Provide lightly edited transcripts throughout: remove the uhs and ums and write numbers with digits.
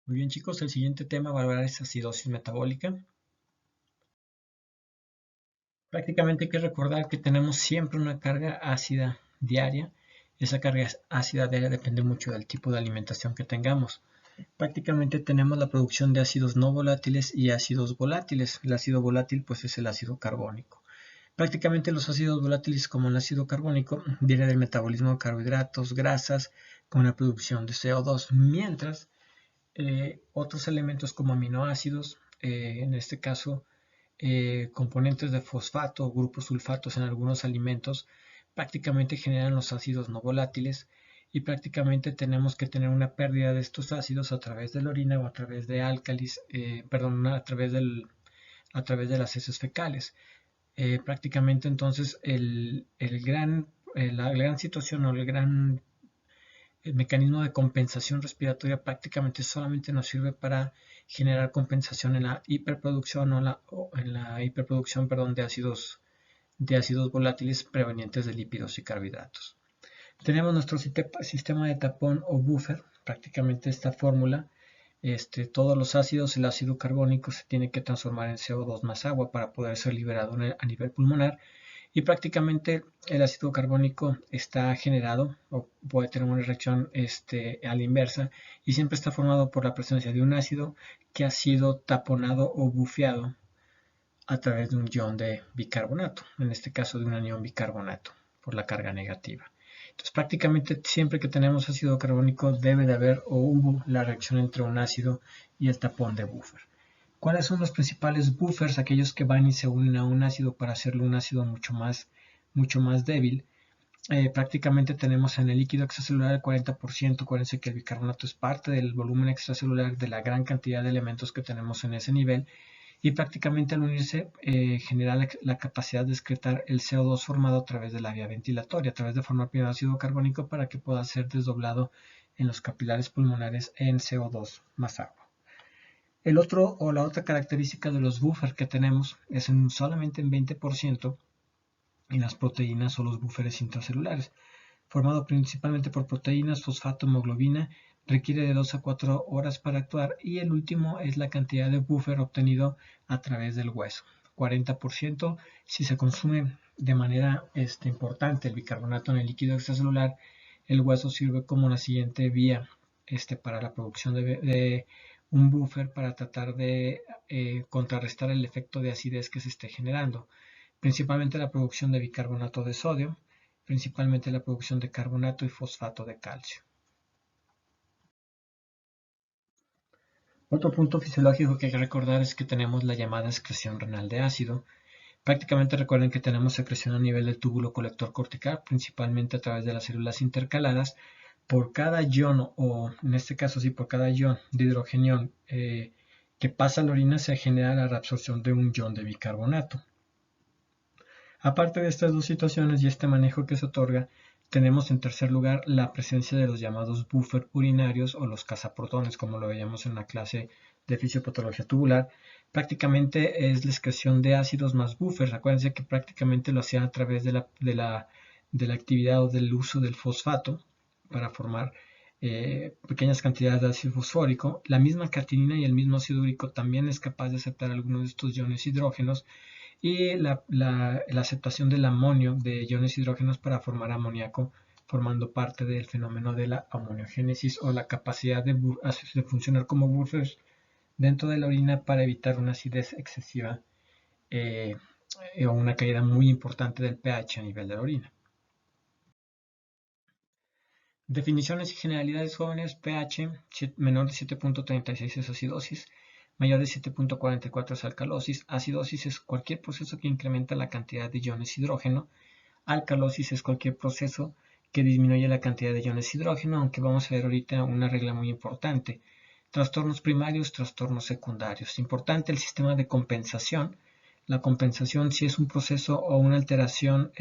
Muy bien, chicos, el siguiente tema va a hablar es acidosis metabólica. Prácticamente hay que recordar que tenemos siempre una carga ácida diaria. Esa carga ácida diaria depende mucho del tipo de alimentación que tengamos. Prácticamente tenemos la producción de ácidos no volátiles y ácidos volátiles. El ácido volátil pues es el ácido carbónico. Prácticamente los ácidos volátiles como el ácido carbónico viene del metabolismo de carbohidratos, grasas, con la producción de CO2, mientras otros elementos como aminoácidos, en este caso componentes de fosfato o grupos sulfatos en algunos alimentos, prácticamente generan los ácidos no volátiles y prácticamente tenemos que tener una pérdida de estos ácidos a través de la orina o a través de álcalis, a través de las heces fecales. Prácticamente entonces la gran situación o el mecanismo de compensación respiratoria prácticamente solamente nos sirve para generar compensación en la hiperproducción en la hiperproducción, perdón, de ácidos volátiles provenientes de lípidos y carbohidratos. Tenemos nuestro sistema de tapón o buffer, prácticamente esta fórmula. Todos los ácidos, el ácido carbónico se tiene que transformar en CO2 más agua para poder ser liberado a nivel pulmonar, y prácticamente el ácido carbónico está generado o puede tener una reacción a la inversa, y siempre está formado por la presencia de un ácido que ha sido taponado o bufeado a través de un ion de bicarbonato, en este caso de un anión bicarbonato, por la carga negativa. Entonces prácticamente siempre que tenemos ácido carbónico debe de haber o hubo la reacción entre un ácido y el tapón de buffer. ¿Cuáles son los principales buffers? Aquellos que van y se unen a un ácido para hacerlo un ácido mucho más débil. Prácticamente tenemos en el líquido extracelular el 40%. Acuérdense que el bicarbonato es parte del volumen extracelular de la gran cantidad de elementos que tenemos en ese nivel, y prácticamente al unirse genera la capacidad de excretar el CO2 formado a través de la vía ventilatoria, a través de formar primero ácido carbónico para que pueda ser desdoblado en los capilares pulmonares en CO2 más agua. La otra característica de los buffers que tenemos es solamente en 20% en las proteínas o los buffers intracelulares, formado principalmente por proteínas, fosfato, hemoglobina, requiere de 2 a 4 horas para actuar, y el último es la cantidad de buffer obtenido a través del hueso, 40%. Si se consume de manera importante el bicarbonato en el líquido extracelular, el hueso sirve como la siguiente vía para la producción de un buffer para tratar de contrarrestar el efecto de acidez que se esté generando, principalmente la producción de bicarbonato de sodio, principalmente la producción de carbonato y fosfato de calcio. Otro punto fisiológico que hay que recordar es que tenemos la llamada excreción renal de ácido. Prácticamente recuerden que tenemos secreción a nivel del túbulo colector cortical, principalmente a través de las células intercaladas. Por cada ion, o en este caso sí, por cada ion de hidrogenión que pasa a la orina, se genera la reabsorción de un ion de bicarbonato. Aparte de estas dos situaciones y este manejo que se otorga, tenemos en tercer lugar la presencia de los llamados buffer urinarios o los cazaprotones, como lo veíamos en la clase de fisiopatología tubular. Prácticamente es la excreción de ácidos más buffers. Acuérdense que prácticamente lo hacían a través de la actividad o del uso del fosfato para formar pequeñas cantidades de ácido fosfórico. La misma catinina y el mismo ácido úrico también es capaz de aceptar algunos de estos iones hidrógenos, y la aceptación del amonio de iones hidrógenos para formar amoníaco, formando parte del fenómeno de la amoniogénesis o la capacidad de funcionar como buffers dentro de la orina para evitar una acidez excesiva o una caída muy importante del pH a nivel de la orina. Definiciones y generalidades jóvenes: pH menor de 7.36 es acidosis, mayor de 7.44 es alcalosis. Acidosis es cualquier proceso que incrementa la cantidad de iones hidrógeno. Alcalosis es cualquier proceso que disminuye la cantidad de iones hidrógeno, aunque vamos a ver ahorita una regla muy importante. Trastornos primarios, trastornos secundarios. Importante el sistema de compensación. La compensación, si es un proceso o una alteración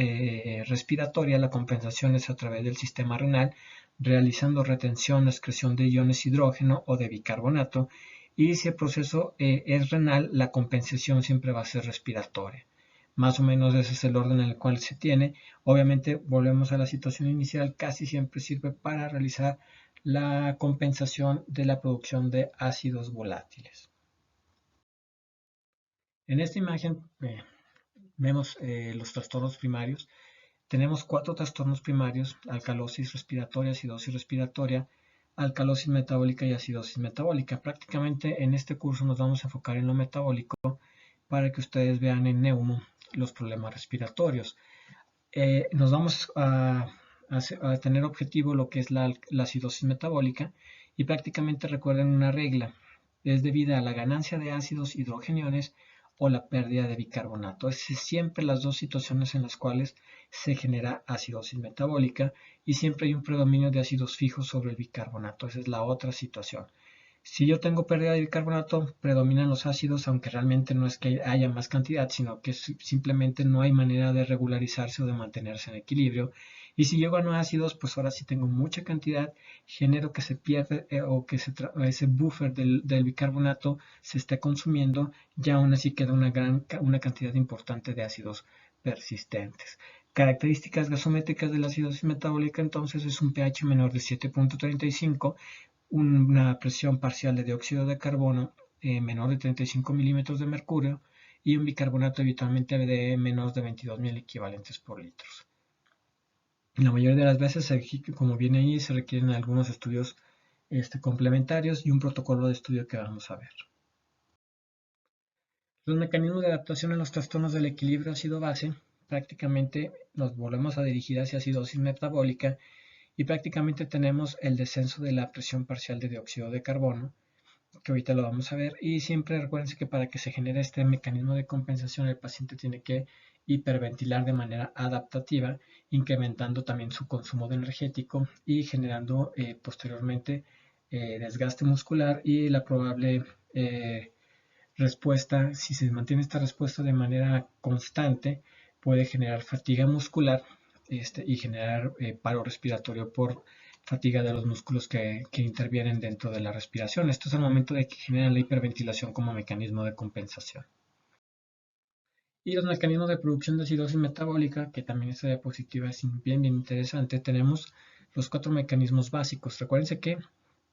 respiratoria, la compensación es a través del sistema renal, realizando retención o excreción de iones hidrógeno o de bicarbonato. Y si el proceso es renal, la compensación siempre va a ser respiratoria. Más o menos ese es el orden en el cual se tiene. Obviamente volvemos a la situación inicial, casi siempre sirve para realizar la compensación de la producción de ácidos volátiles. En esta imagen vemos los trastornos primarios. Tenemos 4 trastornos primarios: alcalosis respiratoria, acidosis respiratoria, alcalosis metabólica y acidosis metabólica. Prácticamente en este curso nos vamos a enfocar en lo metabólico para que ustedes vean en neumo los problemas respiratorios. Nos vamos a tener objetivo lo que es la acidosis metabólica, y prácticamente recuerden una regla: es debida a la ganancia de ácidos hidrogeniones o la pérdida de bicarbonato. Es siempre las dos situaciones en las cuales se genera acidosis metabólica, y siempre hay un predominio de ácidos fijos sobre el bicarbonato. Esa es la otra situación. Si yo tengo pérdida de bicarbonato, predominan los ácidos, aunque realmente no es que haya más cantidad, sino que simplemente no hay manera de regularizarse o de mantenerse en equilibrio. Y si yo gano ácidos, pues ahora sí tengo mucha cantidad, genero que se pierde o que ese buffer del bicarbonato se esté consumiendo, y aún así queda una cantidad importante de ácidos persistentes. Características gasométricas de la acidosis metabólica entonces es un pH menor de 7.35, una presión parcial de dióxido de carbono menor de 35 milímetros de mercurio, y un bicarbonato habitualmente de menos de 22.000 equivalentes por litro. La mayoría de las veces, como viene ahí, se requieren algunos estudios complementarios y un protocolo de estudio que vamos a ver. Los mecanismos de adaptación en los trastornos del equilibrio ácido-base, prácticamente nos volvemos a dirigir hacia acidosis metabólica, y prácticamente tenemos el descenso de la presión parcial de dióxido de carbono, que ahorita lo vamos a ver. Y siempre recuérdense que para que se genere este mecanismo de compensación, el paciente tiene que hiperventilar de manera adaptativa, incrementando también su consumo de energético y generando posteriormente desgaste muscular, y la probable respuesta, si se mantiene esta respuesta de manera constante, puede generar fatiga muscular y generar paro respiratorio por fatiga de los músculos que intervienen dentro de la respiración. Esto es el momento de que generan la hiperventilación como mecanismo de compensación. Y los mecanismos de producción de acidosis metabólica, que también esta diapositiva es bien interesante. Tenemos los 4 mecanismos básicos. Recuérdense que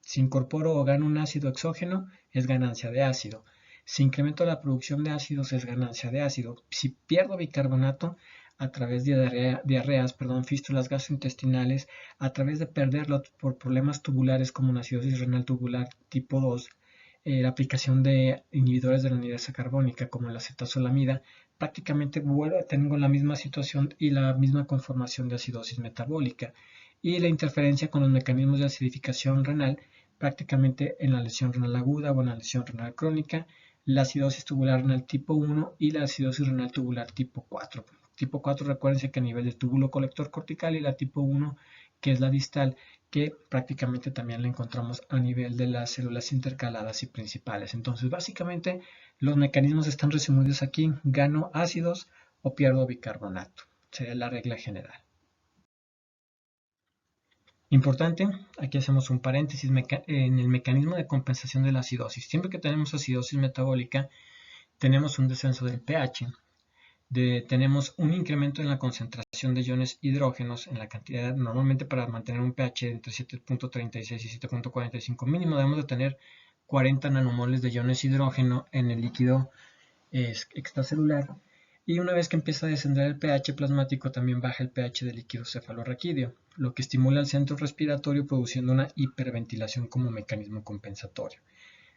si incorporo o gano un ácido exógeno, es ganancia de ácido. Si incremento la producción de ácidos, es ganancia de ácido. Si pierdo bicarbonato a través de diarreas, fístulas gastrointestinales, a través de perderlo por problemas tubulares como una acidosis renal tubular tipo 2, la aplicación de inhibidores de la anhidrasa carbónica como la acetazolamida, prácticamente tengo la misma situación y la misma conformación de acidosis metabólica. Y la interferencia con los mecanismos de acidificación renal, prácticamente en la lesión renal aguda o en la lesión renal crónica, la acidosis tubular renal tipo 1 y la acidosis renal tubular tipo 4. Tipo 4, recuérdense que a nivel del túbulo colector cortical, y la tipo 1, que es la distal, que prácticamente también la encontramos a nivel de las células intercaladas y principales. Entonces, básicamente, los mecanismos están resumidos aquí: gano ácidos o pierdo bicarbonato. Sería la regla general. Importante, aquí hacemos un paréntesis en el mecanismo de compensación de la acidosis. Siempre que tenemos acidosis metabólica, tenemos un descenso del pH, tenemos un incremento en la concentración de iones hidrógenos en la cantidad. Normalmente, para mantener un pH entre 7.36 y 7.45 mínimo, debemos de tener 40 nanomoles de iones hidrógeno en el líquido extracelular. Y una vez que empieza a descender el pH plasmático, también baja el pH del líquido cefalorraquídeo, lo que estimula el centro respiratorio, produciendo una hiperventilación como mecanismo compensatorio.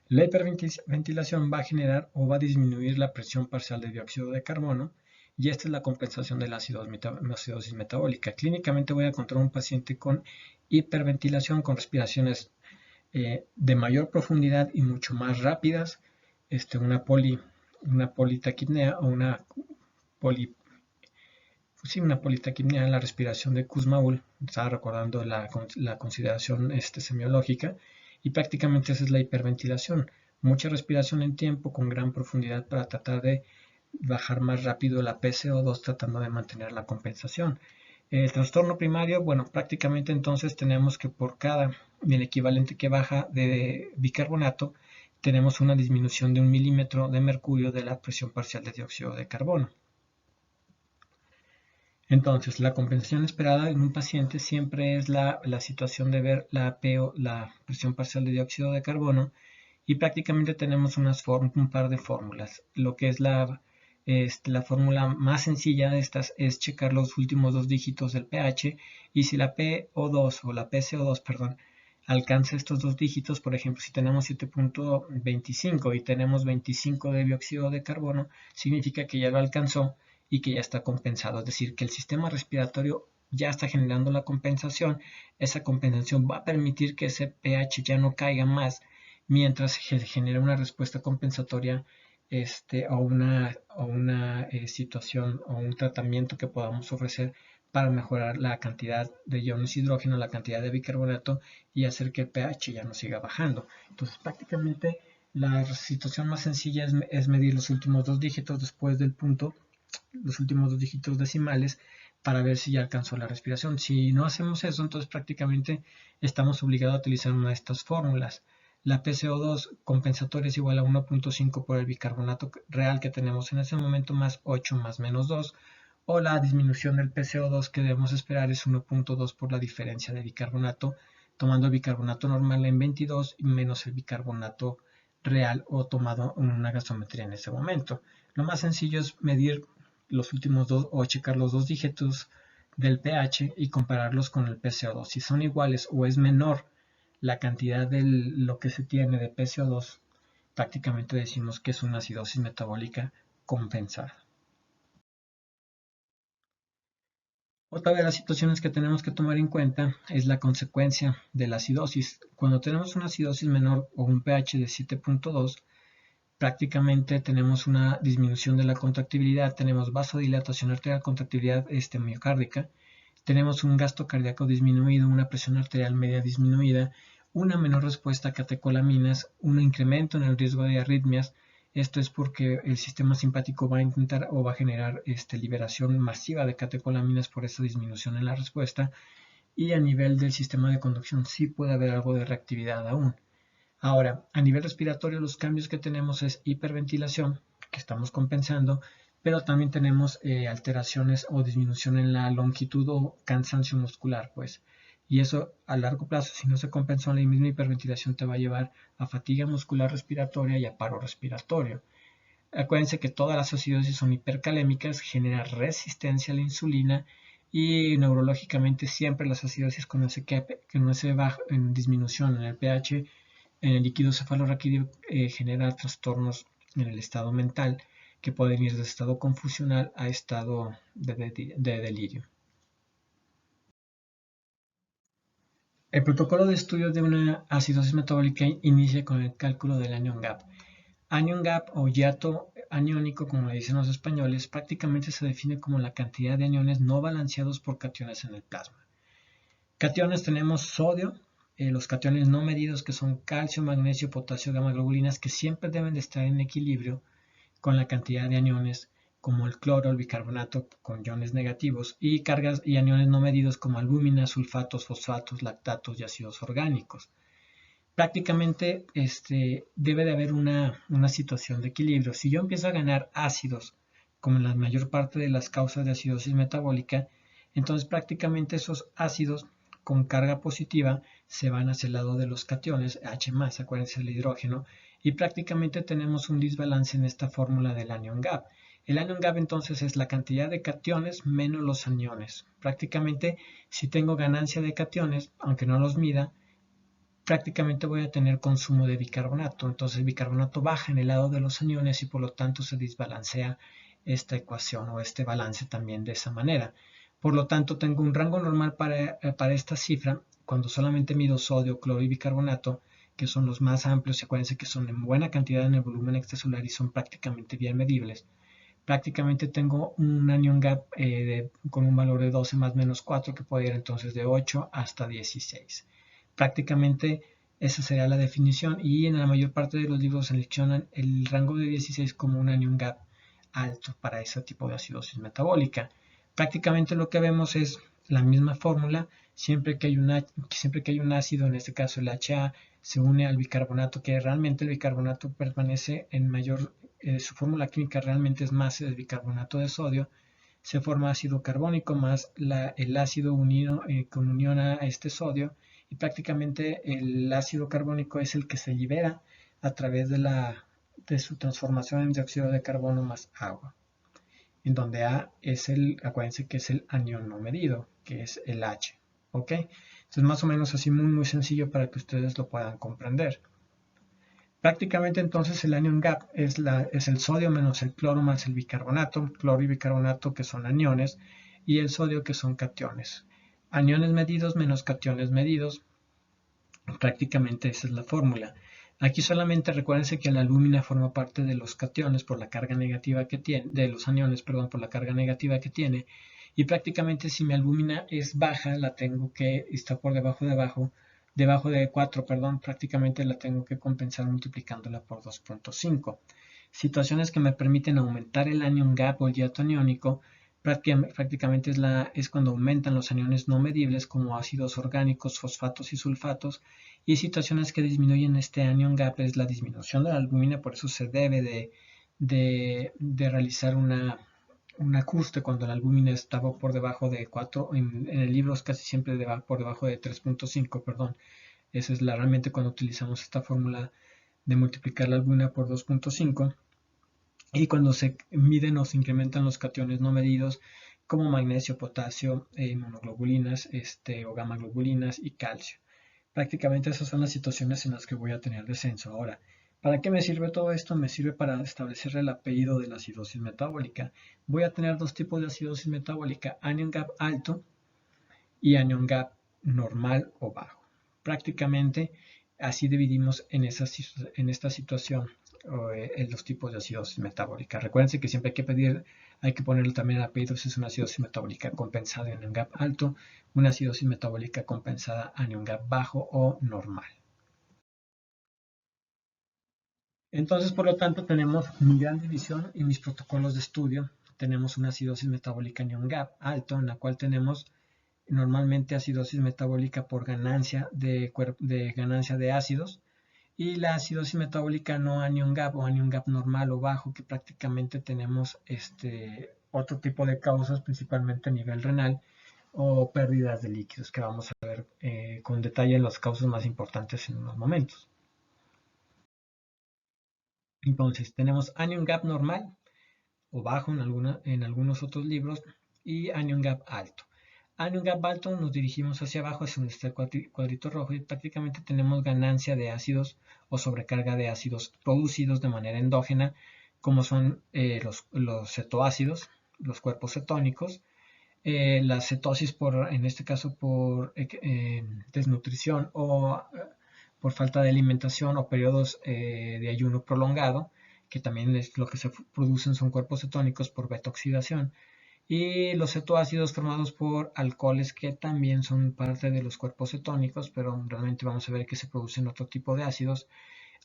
La hiperventilación va a generar o va a disminuir la presión parcial de dióxido de carbono, y esta es la compensación de la acidosis metabólica. Clínicamente voy a encontrar un paciente con hiperventilación, con respiraciones de mayor profundidad y mucho más rápidas, una politaquipnea o una politaquipnea, la respiración de Kussmaul. Estaba recordando la consideración semiológica, y prácticamente esa es la hiperventilación: mucha respiración en tiempo con gran profundidad para tratar de bajar más rápido la PCO2, tratando de mantener la compensación. El trastorno primario, prácticamente entonces tenemos que por el equivalente que baja de bicarbonato, tenemos una disminución de 1 milímetro de mercurio de la presión parcial de dióxido de carbono. Entonces, la compensación esperada en un paciente siempre es la situación de ver la PO, la presión parcial de dióxido de carbono, y prácticamente tenemos un par de fórmulas. Lo que es la fórmula más sencilla de estas es checar los últimos dos dígitos del pH, y si la PO2 o la PCO2, perdón, alcanza estos dos dígitos, por ejemplo, si tenemos 7.25 y tenemos 25 de dióxido de carbono, significa que ya lo alcanzó y que ya está compensado, es decir, que el sistema respiratorio ya está generando la compensación. Esa compensación va a permitir que ese pH ya no caiga más, mientras se genera una respuesta compensatoria o una situación o un tratamiento que podamos ofrecer para mejorar la cantidad de iones hidrógeno, la cantidad de bicarbonato, y hacer que el pH ya no siga bajando. Entonces, prácticamente la situación más sencilla es medir los últimos dos dígitos después del punto, los últimos dos dígitos decimales, para ver si ya alcanzó la respiración. Si no hacemos eso, entonces prácticamente estamos obligados a utilizar una de estas fórmulas. La PCO2 compensatoria es igual a 1.5 por el bicarbonato real que tenemos en ese momento, más 8 más menos 2, o la disminución del PCO2 que debemos esperar es 1.2 por la diferencia de bicarbonato, tomando el bicarbonato normal en 22 y menos el bicarbonato real o tomado en una gasometría en ese momento. Lo más sencillo es medir los últimos dos o checar los dos dígitos del pH y compararlos con el PCO2. Si son iguales o es menor la cantidad de lo que se tiene de PCO2, prácticamente decimos que es una acidosis metabólica compensada. Otra de las situaciones que tenemos que tomar en cuenta es la consecuencia de la acidosis. Cuando tenemos una acidosis menor o un pH de 7.2, prácticamente tenemos una disminución de la contractibilidad, tenemos vasodilatación arterial, contractibilidad miocárdica, tenemos un gasto cardíaco disminuido, una presión arterial media disminuida, una menor respuesta a catecolaminas, un incremento en el riesgo de arritmias. Esto es porque el sistema simpático va a intentar o va a generar liberación masiva de catecolaminas por esa disminución en la respuesta, y a nivel del sistema de conducción sí puede haber algo de reactividad aún. Ahora, a nivel respiratorio, los cambios que tenemos es hiperventilación, que estamos compensando, pero también tenemos alteraciones o disminución en la longitud o cansancio muscular, pues. Y eso a largo plazo, si no se compensó, la misma hiperventilación te va a llevar a fatiga muscular respiratoria y a paro respiratorio. Acuérdense que todas las acidosis son hipercalémicas, genera resistencia a la insulina, y neurológicamente siempre las acidosis con ese bajo en disminución en el pH en el líquido cefalorraquídeo genera trastornos en el estado mental que pueden ir de estado confusional a estado de delirio. El protocolo de estudio de una acidosis metabólica inicia con el cálculo del anion gap. Anion gap o hiato aniónico, como le dicen los españoles, prácticamente se define como la cantidad de aniones no balanceados por cationes en el plasma. Cationes tenemos sodio, los cationes no medidos, que son calcio, magnesio, potasio, gamma globulinas, que siempre deben de estar en equilibrio con la cantidad de aniones, como el cloro, el bicarbonato con iones negativos, y cargas y aniones no medidos como albúminas, sulfatos, fosfatos, lactatos y ácidos orgánicos. Prácticamente debe de haber una situación de equilibrio. Si yo empiezo a ganar ácidos, como en la mayor parte de las causas de acidosis metabólica, entonces prácticamente esos ácidos con carga positiva se van hacia el lado de los cationes, H+, acuérdense del hidrógeno, y prácticamente tenemos un desbalance en esta fórmula del anion gap. El anion gap entonces es la cantidad de cationes menos los aniones. Prácticamente si tengo ganancia de cationes, aunque no los mida, prácticamente voy a tener consumo de bicarbonato. Entonces el bicarbonato baja en el lado de los aniones y por lo tanto se desbalancea esta ecuación o este balance también de esa manera. Por lo tanto, tengo un rango normal para esta cifra cuando solamente mido sodio, cloro y bicarbonato, que son los más amplios. Acuérdense que son en buena cantidad en el volumen extracelular y son prácticamente bien medibles. Prácticamente tengo un anion gap con un valor de 12 más menos 4, que puede ir entonces de 8 hasta 16. Prácticamente esa sería la definición, y en la mayor parte de los libros seleccionan el rango de 16 como un anion gap alto para ese tipo de acidosis metabólica. Prácticamente lo que vemos es la misma fórmula, siempre que hay un ácido, en este caso el HA, se une al bicarbonato, que realmente el bicarbonato permanece en mayor, su fórmula química realmente es más el bicarbonato de sodio. se forma ácido carbónico más el ácido unido con unión a este sodio, y prácticamente el ácido carbónico es el que se libera a través de su transformación en dióxido de carbono más agua, en donde A es acuérdense que es el anión no medido, que es el H, ¿ok? Entonces más o menos así muy sencillo para que ustedes lo puedan comprender. Prácticamente entonces el anion gap es el sodio menos el cloro más el bicarbonato, cloro y bicarbonato que son aniones, y el sodio que son cationes. Aniones medidos menos cationes medidos, prácticamente esa es la fórmula. Aquí solamente recuérdense que la alúmina forma parte de los cationes por la carga negativa que tiene, de los aniones, perdón, por la carga negativa que tiene, y prácticamente si mi alúmina es baja, la tengo que, está por debajo de 4, perdón, prácticamente la tengo que compensar multiplicándola por 2.5. Situaciones que me permiten aumentar el anion gap o el hiato aniónico prácticamente es cuando aumentan los aniones no medibles como ácidos orgánicos, fosfatos y sulfatos, y situaciones que disminuyen este anion gap es la disminución de la albúmina, por eso se debe de realizar un ajuste cuando la albúmina estaba por debajo de 4, en el libro es casi siempre por debajo de 3.5, perdón. Esa es realmente cuando utilizamos esta fórmula de multiplicar la albúmina por 2.5. Y cuando se miden o se incrementan los cationes no medidos como magnesio, potasio, monoglobulinas o gamma globulinas y calcio. Prácticamente esas son las situaciones en las que voy a tener descenso. Ahora, ¿para qué me sirve todo esto? Me sirve para establecer el apellido de la acidosis metabólica. Voy a tener dos tipos de acidosis metabólica, anion gap alto y anion gap normal o bajo. Prácticamente así dividimos en esta situación en los tipos de acidosis metabólica. Recuerden que siempre hay que ponerle también el apellido si es una acidosis metabólica compensada anion gap alto, una acidosis metabólica compensada anion gap bajo o normal. Entonces, por lo tanto, tenemos mi gran división en mis protocolos de estudio. Tenemos una acidosis metabólica anion gap alto, en la cual tenemos normalmente acidosis metabólica por ganancia de ácidos, y la acidosis metabólica no anion gap o anion gap normal o bajo, que prácticamente tenemos otro tipo de causas, principalmente a nivel renal o pérdidas de líquidos, que vamos a ver con detalle las causas más importantes en unos momentos. Entonces tenemos anion gap normal o bajo en algunos otros libros, y anion gap alto. Anion gap alto nos dirigimos hacia abajo, hacia donde está el cuadrito rojo, y prácticamente tenemos ganancia de ácidos o sobrecarga de ácidos producidos de manera endógena, como son los cetoácidos, los cuerpos cetónicos, la cetosis en este caso por desnutrición o por falta de alimentación o periodos de ayuno prolongado, que también es lo que se producen son cuerpos cetónicos por beta-oxidación, y los cetoácidos formados por alcoholes que también son parte de los cuerpos cetónicos, pero realmente vamos a ver que se producen otro tipo de ácidos,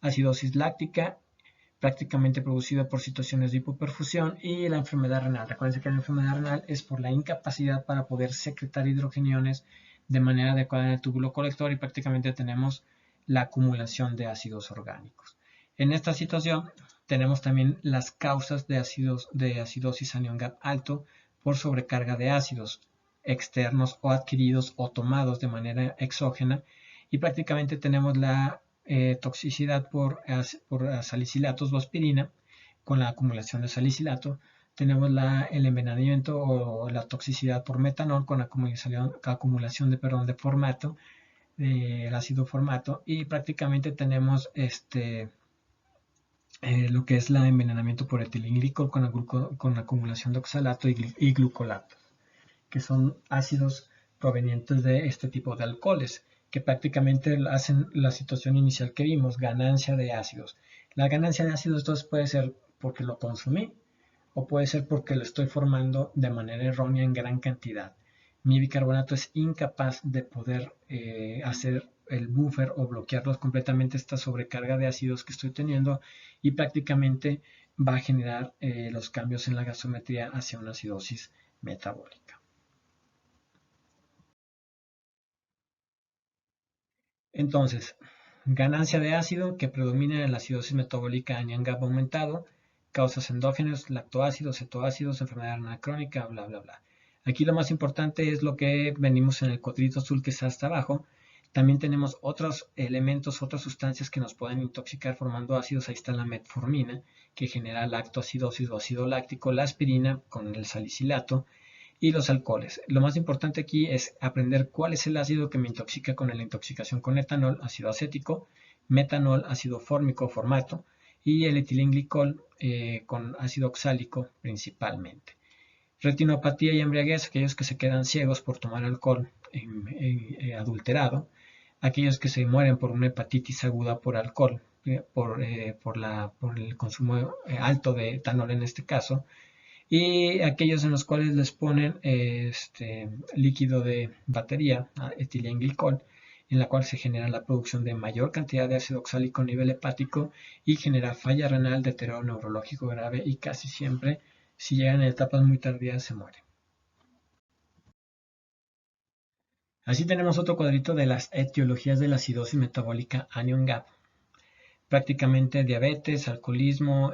acidosis láctica, prácticamente producida por situaciones de hipoperfusión, y la enfermedad renal. Recuerden que la enfermedad renal es por la incapacidad para poder secretar hidrogeniones de manera adecuada en el túbulo colector, y prácticamente tenemos la acumulación de ácidos orgánicos. En esta situación tenemos también las causas de acidosis anion gap alto por sobrecarga de ácidos externos o adquiridos o tomados de manera exógena, y prácticamente tenemos la toxicidad por salicilatos o aspirina con la acumulación de salicilato. Tenemos el envenenamiento o la toxicidad por metanol con acumulación de formato, el ácido formato, y prácticamente tenemos lo que es el envenenamiento por etilenglicol con acumulación de oxalato y glucolato, que son ácidos provenientes de este tipo de alcoholes, que prácticamente hacen la situación inicial que vimos, ganancia de ácidos. La ganancia de ácidos entonces puede ser porque lo consumí, o puede ser porque lo estoy formando de manera errónea en gran cantidad. Mi bicarbonato es incapaz de poder hacer el buffer o bloquearlos completamente, esta sobrecarga de ácidos que estoy teniendo, y prácticamente va a generar los cambios en la gasometría hacia una acidosis metabólica. Entonces, ganancia de ácido que predomina en la acidosis metabólica anion gap aumentado, causas endógenas, lactoácidos, cetoácidos, enfermedad renal crónica, bla, bla, bla. Aquí lo más importante es lo que venimos en el cuadrito azul que está hasta abajo. También tenemos otros elementos, otras sustancias que nos pueden intoxicar formando ácidos. Ahí está la metformina, que genera lactoacidosis o ácido láctico, la aspirina con el salicilato y los alcoholes. Lo más importante aquí es aprender cuál es el ácido que me intoxica con la intoxicación con etanol, ácido acético, metanol, ácido fórmico, formato, y el etilenglicol con ácido oxálico principalmente. Retinopatía y embriaguez, aquellos que se quedan ciegos por tomar alcohol adulterado, aquellos que se mueren por una hepatitis aguda por alcohol, por el consumo alto de etanol en este caso, y aquellos en los cuales les ponen líquido de batería, etilenglicol, en la cual se genera la producción de mayor cantidad de ácido oxálico a nivel hepático y genera falla renal, deterioro neurológico grave y casi siempre, si llegan en etapas muy tardías, se mueren. Así tenemos otro cuadrito de las etiologías de la acidosis metabólica anion gap. Prácticamente diabetes, alcoholismo,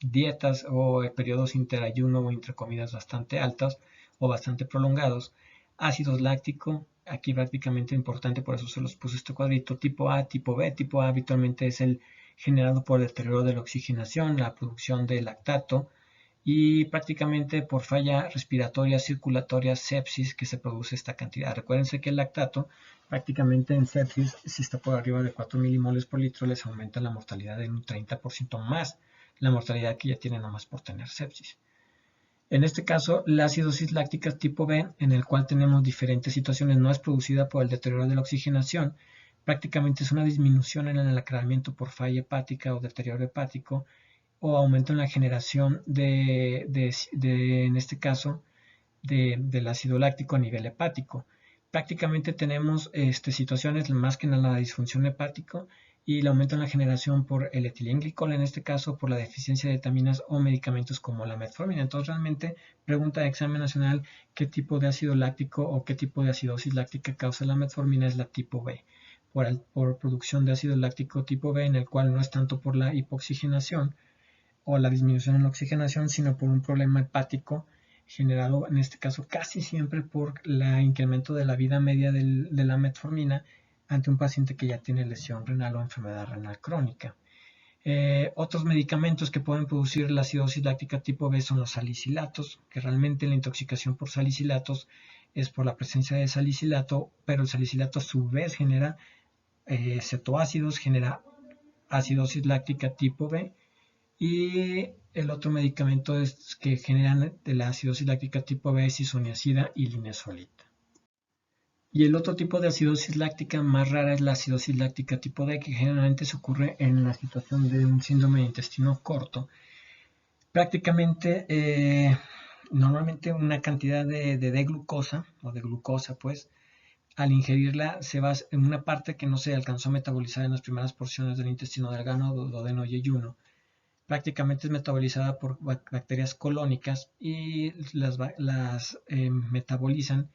dietas o periodos interayuno o intercomidas bastante altas o bastante prolongados, ácidos lácticos, aquí prácticamente importante, por eso se los puse este cuadrito, tipo A, tipo B. Tipo A habitualmente es el generado por deterioro de la oxigenación, la producción de lactato y prácticamente por falla respiratoria, circulatoria, sepsis que se produce esta cantidad. Recuérdense que el lactato prácticamente en sepsis, si está por arriba de 4 milimoles por litro, les aumenta la mortalidad en un 30% más la mortalidad que ya tiene nomás por tener sepsis. En este caso, la acidosis láctica tipo B, en el cual tenemos diferentes situaciones, no es producida por el deterioro de la oxigenación, prácticamente es una disminución en el aclaramiento por falla hepática o deterioro hepático, o aumento en la generación en este caso, del ácido láctico a nivel hepático. Prácticamente tenemos situaciones más que nada la disfunción hepática y el aumento en la generación por el etilenglicol, en este caso por la deficiencia de vitaminas o medicamentos como la metformina. Entonces realmente pregunta de examen nacional qué tipo de ácido láctico o qué tipo de acidosis láctica causa la metformina, es la tipo B. Por producción de ácido láctico tipo B, en el cual no es tanto por la hipoxigenación o la disminución en la oxigenación, sino por un problema hepático generado en este caso casi siempre por el incremento de la vida media de la metformina ante un paciente que ya tiene lesión renal o enfermedad renal crónica. Otros medicamentos que pueden producir la acidosis láctica tipo B son los salicilatos, que realmente la intoxicación por salicilatos es por la presencia de salicilato, pero el salicilato a su vez genera cetoácidos, genera acidosis láctica tipo B, y el otro medicamento es que generan de la acidosis láctica tipo B es isoniazida y linezolida. Y el otro tipo de acidosis láctica más rara es la acidosis láctica tipo D, que generalmente se ocurre en la situación de un síndrome de intestino corto. Prácticamente, normalmente una cantidad de D-glucosa, o de glucosa pues, al ingerirla se va en una parte que no se alcanzó a metabolizar en las primeras porciones del intestino delgado, duodeno y yeyuno. Prácticamente es metabolizada por bacterias colónicas y las metabolizan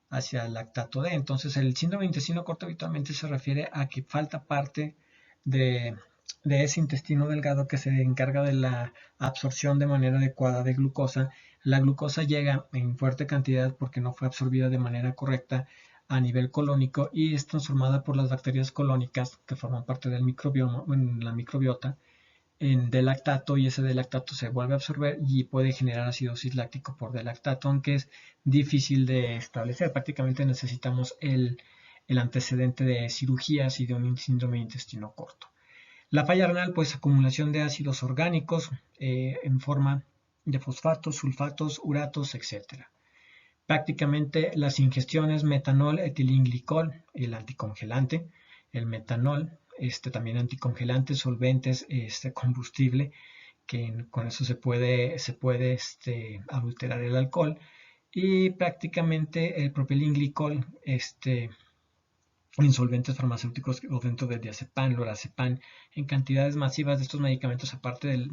hacia el lactato D. Entonces el síndrome de intestino corto habitualmente se refiere a que falta parte de ese intestino delgado que se encarga de la absorción de manera adecuada de glucosa. La glucosa llega en fuerte cantidad porque no fue absorbida de manera correcta a nivel colónico y es transformada por las bacterias colónicas que forman parte del microbioma, la microbiota, de lactato, y ese de lactato se vuelve a absorber y puede generar acidosis láctico por lactato, aunque es difícil de establecer. Prácticamente necesitamos el antecedente de cirugías y de un síndrome de intestino corto. La falla renal, pues acumulación de ácidos orgánicos en forma de fosfatos, sulfatos, uratos, etc. Prácticamente las ingestiones metanol, etilenglicol, el anticongelante, el metanol, también anticongelantes, solventes, combustible, que con eso se puede adulterar el alcohol, y prácticamente el propilenglicol, en solventes farmacéuticos o dentro del diazepam, lorazepam, en cantidades masivas de estos medicamentos, aparte del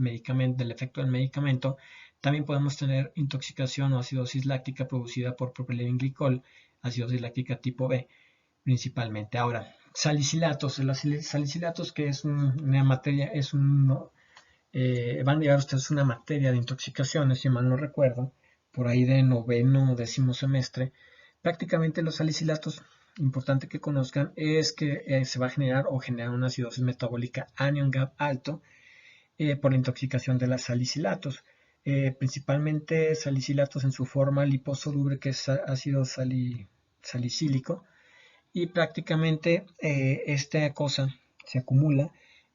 efecto del medicamento, también podemos tener intoxicación o acidosis láctica producida por propilenglicol, acidosis láctica tipo B, principalmente. Ahora, salicilatos. Los salicilatos, que es una materia, es un van a llevar ustedes una materia de intoxicaciones, si mal no recuerdo, por ahí de noveno o décimo semestre. Prácticamente los salicilatos, importante que conozcan, es que se va a generar o generar una acidosis metabólica anion gap alto por la intoxicación de las salicilatos. Principalmente salicilatos en su forma liposoluble, que es ácido salicílico, y prácticamente esta cosa se acumula,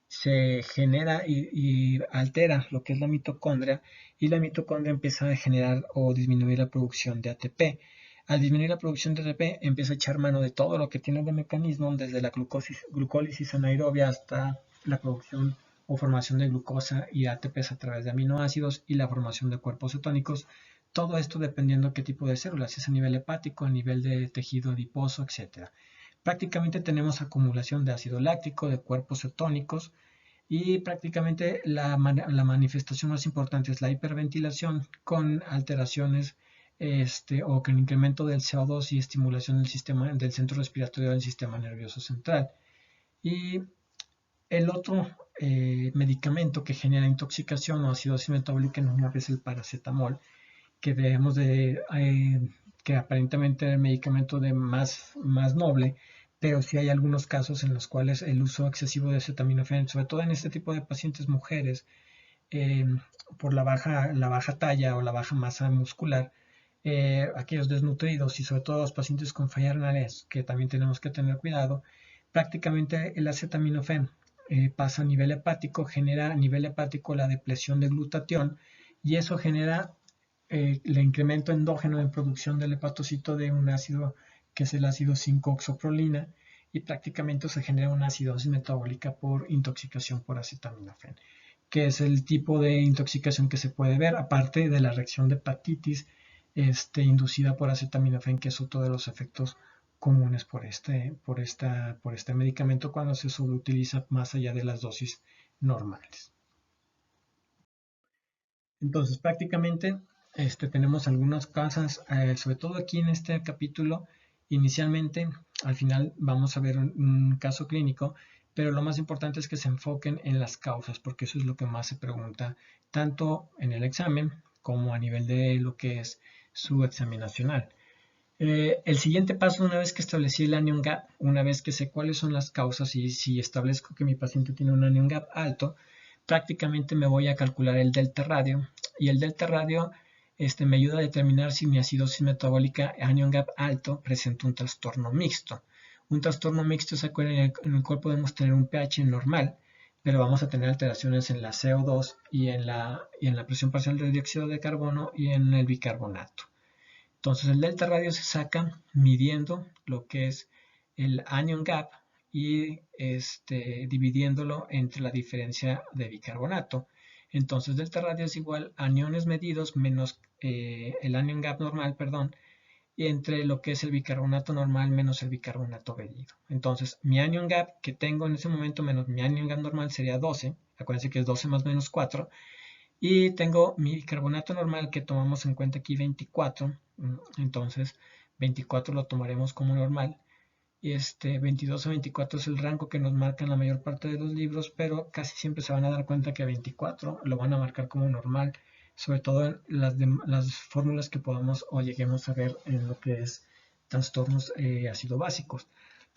se genera y altera lo que es la mitocondria, y la mitocondria empieza a generar o disminuir la producción de ATP. Al disminuir la producción de ATP empieza a echar mano de todo lo que tiene de mecanismo, desde la glucólisis anaerobia hasta la producción o formación de glucosa y ATPs a través de aminoácidos y la formación de cuerpos cetónicos. Todo esto dependiendo qué tipo de células, si es a nivel hepático, a nivel de tejido adiposo, etc. Prácticamente tenemos acumulación de ácido láctico, de cuerpos cetónicos, y prácticamente la manifestación más importante es la hiperventilación con alteraciones o con incremento del CO2 y estimulación del centro respiratorio del sistema nervioso central. Y el otro medicamento que genera intoxicación o acidosis metabólica normal es el paracetamol, que debemos de, que aparentemente es el medicamento de más noble, pero sí hay algunos casos en los cuales el uso excesivo de acetaminofén, sobre todo en este tipo de pacientes mujeres, eh, por la baja talla o la baja masa muscular, aquellos desnutridos y sobre todo los pacientes con falla renales, que también tenemos que tener cuidado, prácticamente el acetaminofén pasa a nivel hepático, genera a nivel hepático la depresión de glutatión, y eso genera el incremento endógeno en producción del hepatocito de un ácido que es el ácido 5-oxoprolina, y prácticamente se genera una acidosis metabólica por intoxicación por acetaminofén, que es el tipo de intoxicación que se puede ver, aparte de la reacción de hepatitis inducida por acetaminofén, que es otro de los efectos comunes por este medicamento cuando se sobreutiliza más allá de las dosis normales. Entonces, prácticamente tenemos algunas causas, sobre todo aquí en este capítulo. Inicialmente, al final vamos a ver un caso clínico, pero lo más importante es que se enfoquen en las causas, porque eso es lo que más se pregunta, tanto en el examen como a nivel de lo que es su examen nacional. El siguiente paso, una vez que establecí el anion gap, una vez que sé cuáles son las causas y si establezco que mi paciente tiene un anion gap alto, prácticamente me voy a calcular el delta radio, y el delta radio me ayuda a determinar si mi acidosis metabólica anion gap alto presenta un trastorno mixto. Un trastorno mixto, se acuerdan, en el cual podemos tener un pH normal, pero vamos a tener alteraciones en la CO2 y en la presión parcial de dióxido de carbono y en el bicarbonato. Entonces el delta radio se saca midiendo lo que es el anion gap y dividiéndolo entre la diferencia de bicarbonato. Entonces delta radio es igual a aniones medidos menos el anion gap normal, perdón, y entre lo que es el bicarbonato normal menos el bicarbonato medido. Entonces mi anion gap que tengo en ese momento menos mi anion gap normal sería 12. Acuérdense que es 12 más menos 4. Y tengo mi bicarbonato normal que tomamos en cuenta aquí 24. Entonces 24 lo tomaremos como normal. 22 a 24 es el rango que nos marcan la mayor parte de los libros, pero casi siempre se van a dar cuenta que 24 lo van a marcar como normal, sobre todo en las fórmulas que podamos o lleguemos a ver en lo que es trastornos ácido básicos.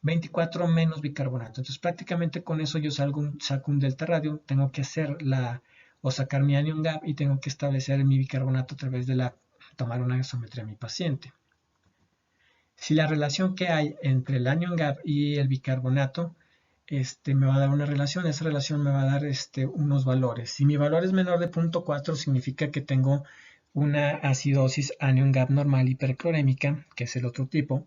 24 menos bicarbonato. Entonces prácticamente con eso yo saco un delta radio, tengo que hacer o sacar mi anion gap y tengo que establecer mi bicarbonato a través de tomar una gasometría a mi paciente. Si la relación que hay entre el anion gap y el bicarbonato me va a dar una relación, esa relación me va a dar unos valores. Si mi valor es menor de 0.4, significa que tengo una acidosis anion gap normal hiperclorémica, que es el otro tipo.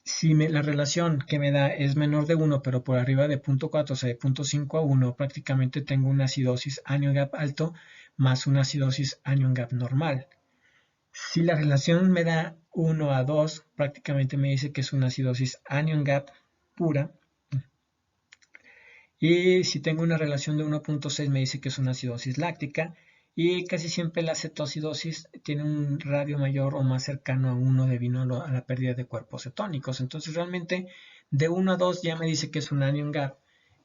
Si la relación que me da es menor de 1, pero por arriba de 0.4, o sea, de 0.5 a 1, prácticamente tengo una acidosis anion gap alto más una acidosis anion gap normal. Si la relación me da 1 a 2, prácticamente me dice que es una acidosis anion gap pura. Y si tengo una relación de 1.6, me dice que es una acidosis láctica. Y casi siempre la cetoacidosis tiene un radio mayor o más cercano a 1 debido a la pérdida de cuerpos cetónicos. Entonces realmente de 1 a 2 ya me dice que es un anion gap.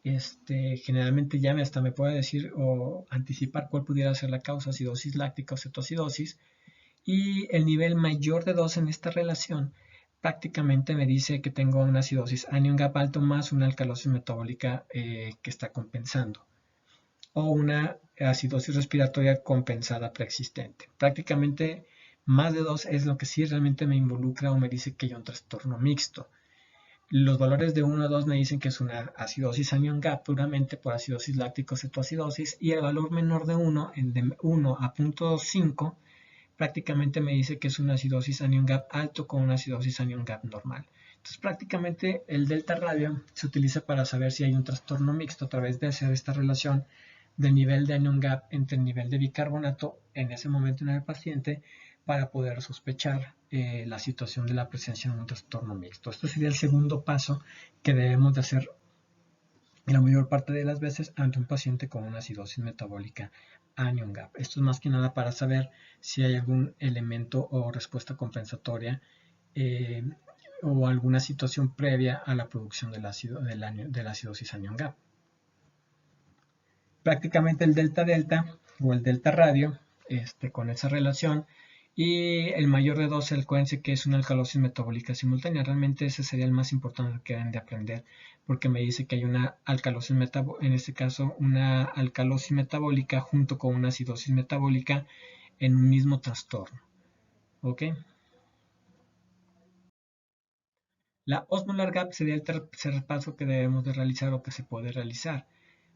Generalmente ya hasta me puede decir o anticipar cuál pudiera ser la causa, acidosis láctica o cetoacidosis. Y el nivel mayor de 2 en esta relación prácticamente me dice que tengo una acidosis anion gap alto más una alcalosis metabólica que está compensando, o una acidosis respiratoria compensada preexistente. Prácticamente más de 2 es lo que sí realmente me involucra o me dice que hay un trastorno mixto. Los valores de 1 a 2 me dicen que es una acidosis anion gap puramente por acidosis láctica o cetoacidosis, y el valor menor de 1, de 1 a 0.5, prácticamente me dice que es una acidosis anion gap alto con una acidosis anion gap normal. Entonces prácticamente el delta radio se utiliza para saber si hay un trastorno mixto a través de hacer esta relación del nivel de anion gap entre el nivel de bicarbonato en ese momento en el paciente para poder sospechar la situación de la presencia de un trastorno mixto. Esto sería el segundo paso que debemos de hacer la mayor parte de las veces ante un paciente con una acidosis metabólica anion gap. Esto es más que nada para saber si hay algún elemento o respuesta compensatoria o alguna situación previa a la producción del ácido, de la acidosis anion gap. Prácticamente el delta-delta o el delta radio con esa relación, y el mayor de 2, acuérdense que es una alcalosis metabólica simultánea. Realmente ese sería el más importante que deben de aprender, porque me dice que hay una alcalosis metabólica, en este caso una alcalosis metabólica junto con una acidosis metabólica en un mismo trastorno. ¿Ok? La osmolar gap sería el tercer paso que debemos de realizar o que se puede realizar.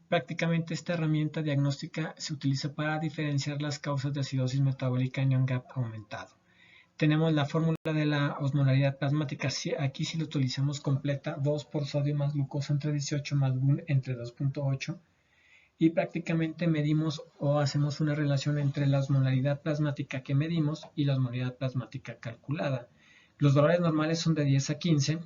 Prácticamente esta herramienta diagnóstica se utiliza para diferenciar las causas de acidosis metabólica anion gap aumentado. Tenemos la fórmula de la osmolaridad plasmática. Aquí si la utilizamos completa, 2 por sodio más glucosa entre 18 más BUN entre 2.8, y prácticamente medimos o hacemos una relación entre la osmolaridad plasmática que medimos y la osmolaridad plasmática calculada. Los valores normales son de 10 a 15,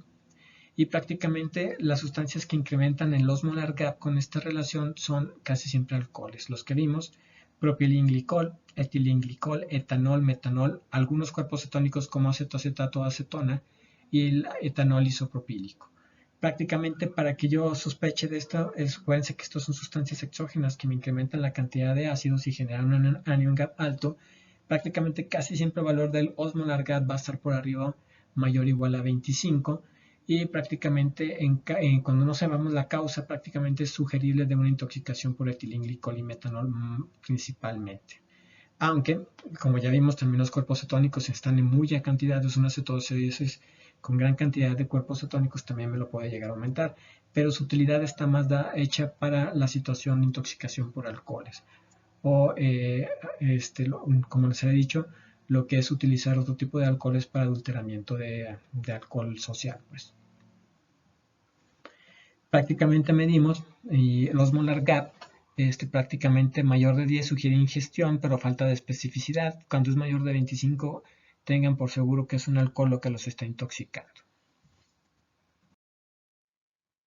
y prácticamente las sustancias que incrementan el osmolar gap con esta relación son casi siempre alcoholes. Los que vimos: propilenglicol, etilenglicol, etanol, metanol, algunos cuerpos cetónicos como acetoacetato o acetona, y el etanol isopropílico. Prácticamente para que yo sospeche de esto, acuérdense que estas son sustancias exógenas que me incrementan la cantidad de ácidos y generan un anion gap alto. Prácticamente casi siempre el valor del osmolar gap va a estar por arriba, mayor o igual a 25, y prácticamente cuando no sabemos la causa, prácticamente es sugerible de una intoxicación por etilenglicol y metanol principalmente. Aunque, como ya vimos, también los cuerpos cetónicos están en mucha cantidad, una cetoacidosis con gran cantidad de cuerpos cetónicos también me lo puede llegar a aumentar, pero su utilidad está más hecha para la situación de intoxicación por alcoholes, o como les he dicho, lo que es utilizar otro tipo de alcoholes para adulteramiento de alcohol social, pues. Prácticamente medimos y el osmolar gap, prácticamente mayor de 10 sugiere ingestión, pero falta de especificidad. Cuando es mayor de 25, tengan por seguro que es un alcohol lo que los está intoxicando.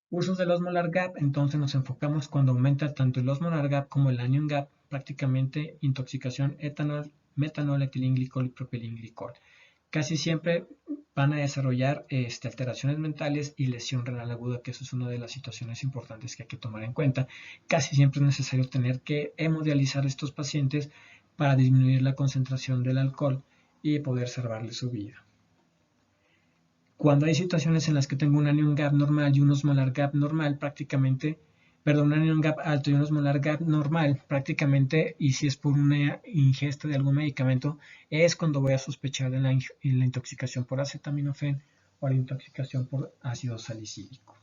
Usos del osmolar gap, entonces nos enfocamos cuando aumenta tanto el osmolar gap como el anion gap, prácticamente intoxicación etanol, metanol, etilenglicol y propilenglicol. Casi siempre van a desarrollar alteraciones mentales y lesión renal aguda, que eso es una de las situaciones importantes que hay que tomar en cuenta. Casi siempre es necesario tener que hemodializar a estos pacientes para disminuir la concentración del alcohol y poder salvarle su vida. Cuando hay situaciones en las que tengo un anion gap normal y un osmolar gap normal, un anion gap alto y un osmolar gap normal, prácticamente, y si es por una ingesta de algún medicamento, es cuando voy a sospechar de la intoxicación por acetaminofén o la intoxicación por ácido salicílico.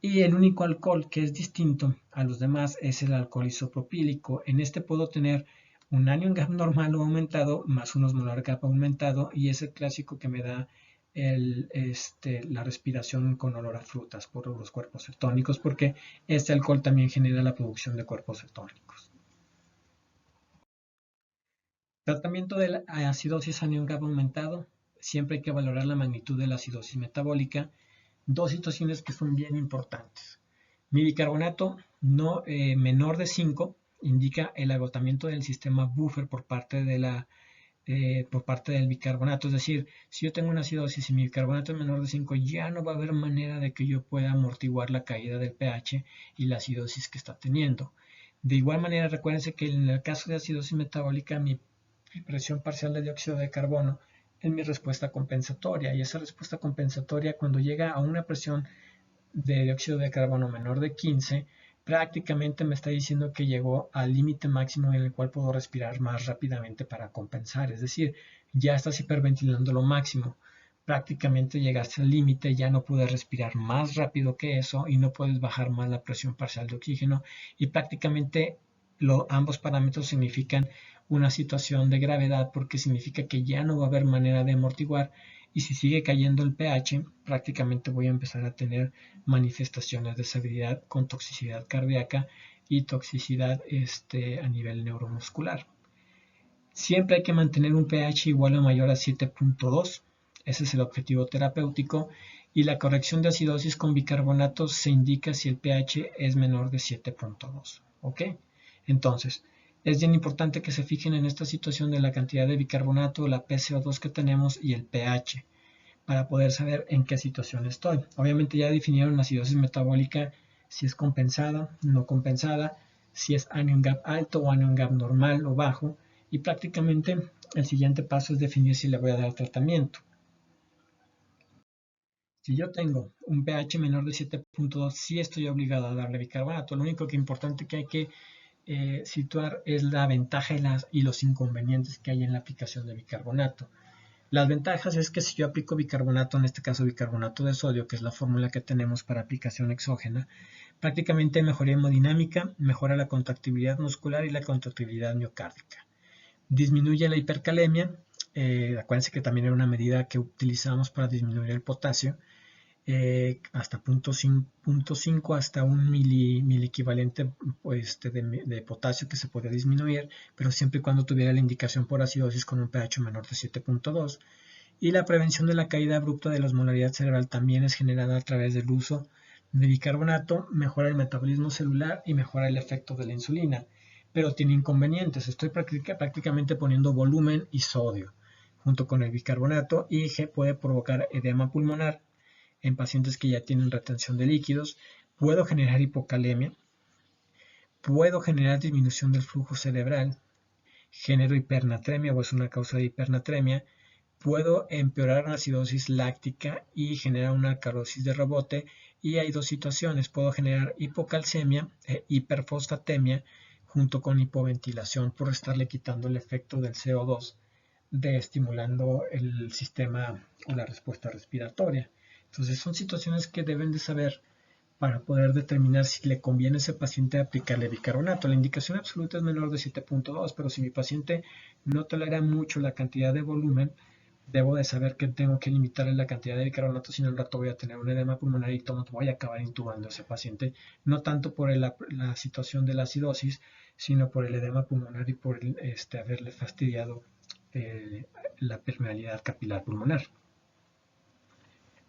Y el único alcohol que es distinto a los demás es el alcohol isopropílico. En este puedo tener un anion gap normal o aumentado más un osmolar gap aumentado, y es el clásico que me da la respiración con olor a frutas por los cuerpos cetónicos, porque este alcohol también genera la producción de cuerpos cetónicos. Tratamiento de la acidosis anion gap aumentado. Siempre hay que valorar la magnitud de la acidosis metabólica. Dos situaciones que son bien importantes. Mi bicarbonato menor de 5 indica el agotamiento del sistema buffer por parte de la por parte del bicarbonato. Es decir, si yo tengo una acidosis y mi bicarbonato es menor de 5, ya no va a haber manera de que yo pueda amortiguar la caída del pH y la acidosis que está teniendo. De igual manera, recuérdense que en el caso de acidosis metabólica, mi presión parcial de dióxido de carbono es mi respuesta compensatoria, y esa respuesta compensatoria, cuando llega a una presión de dióxido de carbono menor de 15, prácticamente me está diciendo que llegó al límite máximo en el cual puedo respirar más rápidamente para compensar. Es decir, ya estás hiperventilando lo máximo. Prácticamente llegaste al límite, ya no puedes respirar más rápido que eso y no puedes bajar más la presión parcial de oxígeno, y prácticamente ambos parámetros significan una situación de gravedad, porque significa que ya no va a haber manera de amortiguar, y si sigue cayendo el pH, prácticamente voy a empezar a tener manifestaciones de severidad con toxicidad cardíaca y toxicidad a nivel neuromuscular. Siempre hay que mantener un pH igual o mayor a 7.2. Ese es el objetivo terapéutico, y la corrección de acidosis con bicarbonatos se indica si el pH es menor de 7.2. ¿Ok? Entonces, es bien importante que se fijen en esta situación de la cantidad de bicarbonato, la PCO2 que tenemos y el pH, para poder saber en qué situación estoy. Obviamente ya definieron la acidosis metabólica, si es compensada, no compensada, si es anion gap alto o anion gap normal o bajo, y prácticamente el siguiente paso es definir si le voy a dar tratamiento. Si yo tengo un pH menor de 7.2, sí estoy obligado a darle bicarbonato. Lo único que importante que hay que situar es la ventaja y los inconvenientes que hay en la aplicación de bicarbonato. Las ventajas es que si yo aplico bicarbonato, en este caso bicarbonato de sodio, que es la fórmula que tenemos para aplicación exógena, prácticamente mejora hemodinámica, mejora la contractibilidad muscular y la contractibilidad miocárdica. Disminuye la hipercalemia, acuérdense que también era una medida que utilizamos para disminuir el potasio, hasta 0.5 hasta un miliequivalente de potasio que se podía disminuir, pero siempre y cuando tuviera la indicación por acidosis con un pH menor de 7.2. Y la prevención de la caída abrupta de la osmolaridad cerebral también es generada a través del uso de bicarbonato, mejora el metabolismo celular y mejora el efecto de la insulina, pero tiene inconvenientes. Estoy prácticamente poniendo volumen y sodio junto con el bicarbonato, y puede provocar edema pulmonar en pacientes que ya tienen retención de líquidos. Puedo generar hipocalemia, puedo generar disminución del flujo cerebral, genero hipernatremia o es una causa de hipernatremia, puedo empeorar una acidosis láctica y generar una alcalosis de rebote, y hay dos situaciones: puedo generar hipocalcemia e hiperfosfatemia junto con hipoventilación por estarle quitando el efecto del CO2 de estimulando el sistema o la respuesta respiratoria. Entonces son situaciones que deben de saber para poder determinar si le conviene a ese paciente aplicarle bicarbonato. La indicación absoluta es menor de 7.2, pero si mi paciente no tolera mucho la cantidad de volumen, debo de saber que tengo que limitarle la cantidad de bicarbonato, si no al rato voy a tener un edema pulmonar y voy a acabar intubando a ese paciente, no tanto por la situación de la acidosis, sino por el edema pulmonar y por haberle fastidiado la permeabilidad capilar pulmonar.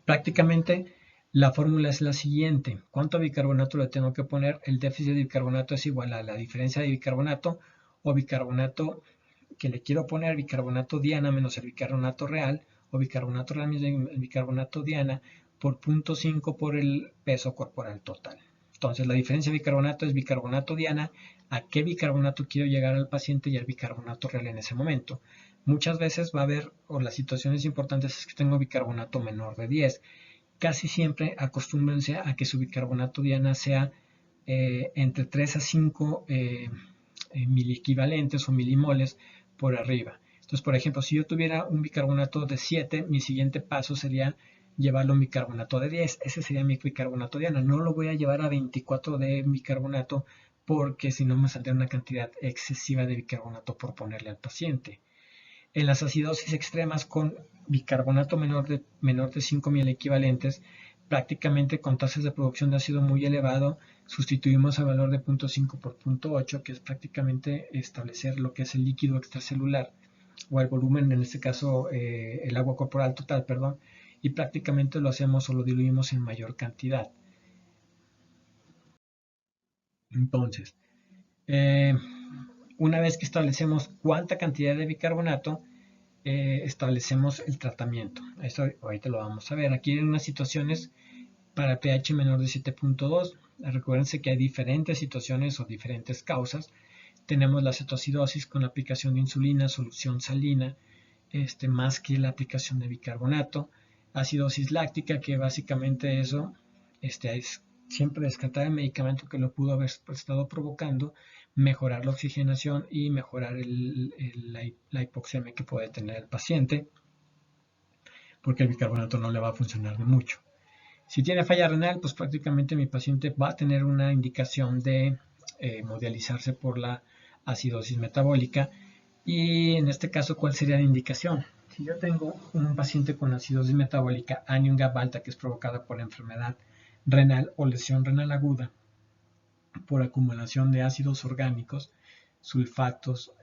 Prácticamente la fórmula es la siguiente: ¿cuánto bicarbonato le tengo que poner? El déficit de bicarbonato es igual a la diferencia de bicarbonato o bicarbonato que le quiero poner, bicarbonato diana menos el bicarbonato real, o bicarbonato real menos el bicarbonato diana, por 0.5 por el peso corporal total. Entonces la diferencia de bicarbonato es bicarbonato diana, a qué bicarbonato quiero llegar al paciente, y el bicarbonato real en ese momento. Muchas veces va a haber, o las situaciones importantes es que tengo bicarbonato menor de 10. Casi siempre acostúmbrense a que su bicarbonato diana sea entre 3 a 5 miliequivalentes o milimoles por arriba. Entonces, por ejemplo, si yo tuviera un bicarbonato de 7, mi siguiente paso sería llevarlo a un bicarbonato de 10. Ese sería mi bicarbonato diana. No lo voy a llevar a 24 de bicarbonato, porque si no me saldría una cantidad excesiva de bicarbonato por ponerle al paciente. En las acidosis extremas con bicarbonato menor de 5 miliequivalentes, prácticamente con tasas de producción de ácido muy elevado, sustituimos el valor de 0.5 por 0.8, que es prácticamente establecer lo que es el líquido extracelular, o el volumen, en este caso el agua corporal total, perdón, y prácticamente lo hacemos o lo diluimos en mayor cantidad. Entonces, una vez que establecemos cuánta cantidad de bicarbonato, establecemos el tratamiento. Esto ahorita lo vamos a ver. Aquí en unas situaciones para pH menor de 7.2. Recuérdense que hay diferentes situaciones o diferentes causas. Tenemos la cetoacidosis con la aplicación de insulina, solución salina, más que la aplicación de bicarbonato. Acidosis láctica, que básicamente eso es siempre descartar el medicamento que lo pudo haber estado provocando, mejorar la oxigenación y mejorar la hipoxemia que puede tener el paciente, porque el bicarbonato no le va a funcionar de mucho. Si tiene falla renal, pues prácticamente mi paciente va a tener una indicación de hemodializarse por la acidosis metabólica. Y en este caso, ¿cuál sería la indicación? Si yo tengo un paciente con acidosis metabólica, anion gap alta, que es provocada por enfermedad renal o lesión renal aguda, por acumulación de ácidos orgánicos, sulfatos,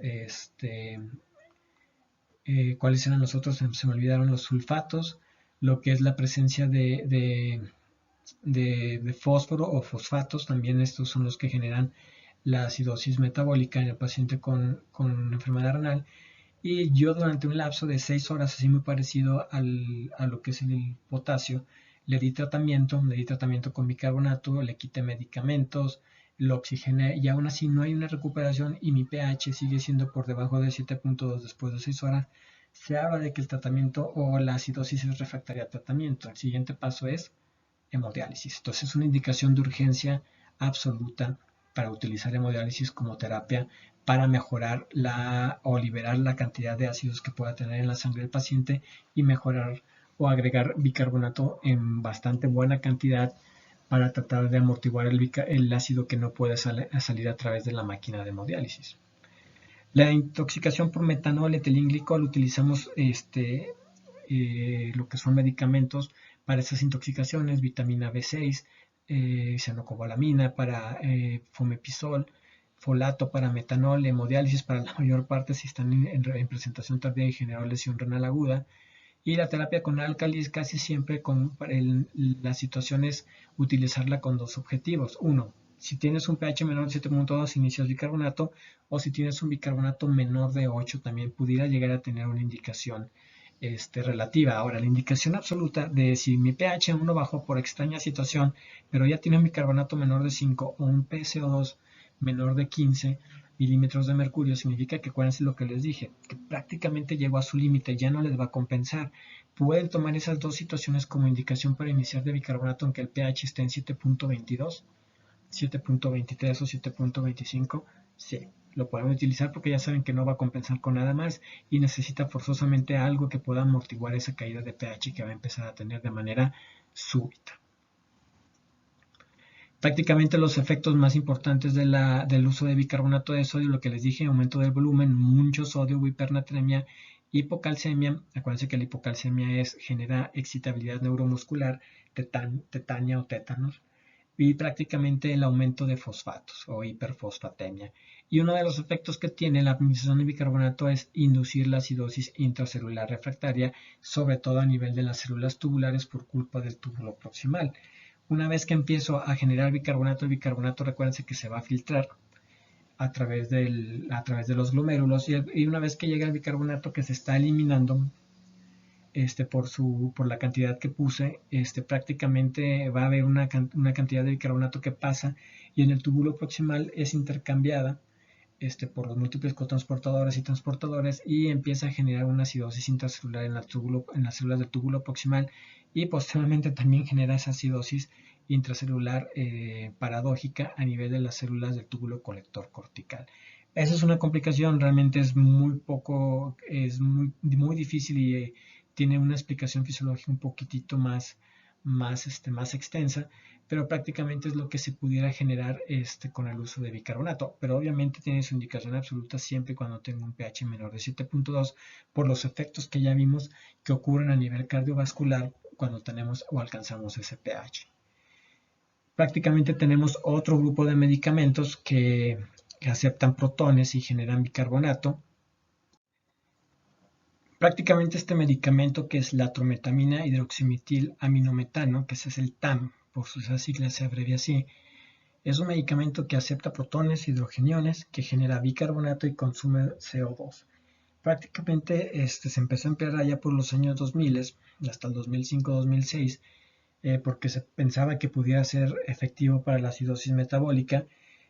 ¿cuáles eran los otros? Se me olvidaron los sulfatos, lo que es la presencia de fósforo o fosfatos, también estos son los que generan la acidosis metabólica en el paciente con enfermedad renal. Y yo durante un lapso de 6 horas, así muy parecido a lo que es el potasio, le di tratamiento con bicarbonato, le quité medicamentos, lo oxigené y aún así no hay una recuperación y mi pH sigue siendo por debajo de 7.2 después de 6 horas. Se habla de que el tratamiento o la acidosis es refractaria al tratamiento. El siguiente paso es hemodiálisis. Entonces es una indicación de urgencia absoluta para utilizar hemodiálisis como terapia para mejorar o liberar la cantidad de ácidos que pueda tener en la sangre del paciente y mejorar o agregar bicarbonato en bastante buena cantidad para tratar de amortiguar el ácido que no puede salir a través de la máquina de hemodiálisis. La intoxicación por metanol, etilenglicol, utilizamos lo que son medicamentos para esas intoxicaciones, vitamina B6, cianocobalamina para fomepizol, folato para metanol, hemodiálisis para la mayor parte si están en presentación tardía y generan lesión renal aguda. Y la terapia con álcalis casi siempre la situación es utilizarla con dos objetivos. Uno, si tienes un pH menor de 7.2 inicias bicarbonato, o si tienes un bicarbonato menor de 8 también pudiera llegar a tener una indicación relativa. Ahora, la indicación absoluta de si mi pH 1 bajó por extraña situación, pero ya tiene un bicarbonato menor de 5 o un PCO2 menor de 15 milímetros de mercurio, significa que acuérdense lo que les dije, que prácticamente llegó a su límite, ya no les va a compensar. Pueden tomar esas dos situaciones como indicación para iniciar de bicarbonato aunque el pH esté en 7.22, 7.23 o 7.25, sí, lo podemos utilizar porque ya saben que no va a compensar con nada más y necesita forzosamente algo que pueda amortiguar esa caída de pH que va a empezar a tener de manera súbita. Prácticamente los efectos más importantes del uso de bicarbonato de sodio, lo que les dije, aumento del volumen, mucho sodio, hipernatremia, hipocalcemia. Acuérdense que la hipocalcemia genera excitabilidad neuromuscular, tetania o tétanos, y prácticamente el aumento de fosfatos o hiperfosfatemia. Y uno de los efectos que tiene la administración de bicarbonato es inducir la acidosis intracelular refractaria, sobre todo a nivel de las células tubulares por culpa del túbulo proximal. Una vez que empiezo a generar bicarbonato, el bicarbonato recuérdense que se va a filtrar a través de los glomérulos y una vez que llega el bicarbonato que se está eliminando por la cantidad que puse, prácticamente va a haber una cantidad de bicarbonato que pasa y en el túbulo proximal es intercambiada por los múltiples cotransportadores y transportadores y empieza a generar una acidosis intracelular en las células del túbulo proximal y posteriormente también genera esa acidosis intracelular paradójica a nivel de las células del túbulo colector cortical. Esa es una complicación, realmente es muy difícil y tiene una explicación fisiológica un poquitito más extensa, pero prácticamente es lo que se pudiera generar con el uso de bicarbonato, pero obviamente tiene su indicación absoluta siempre y cuando tenga un pH menor de 7.2 por los efectos que ya vimos que ocurren a nivel cardiovascular cuando tenemos o alcanzamos ese pH. Prácticamente tenemos otro grupo de medicamentos que aceptan protones y generan bicarbonato. Prácticamente este medicamento que es la trometamina hidroximetil aminometano, que ese es el TAM, por sus siglas se abrevia así, es un medicamento que acepta protones, hidrogeniones, que genera bicarbonato y consume CO2. Prácticamente se empezó a emplear allá por los años 2000, hasta el 2005-2006, porque se pensaba que pudiera ser efectivo para la acidosis metabólica.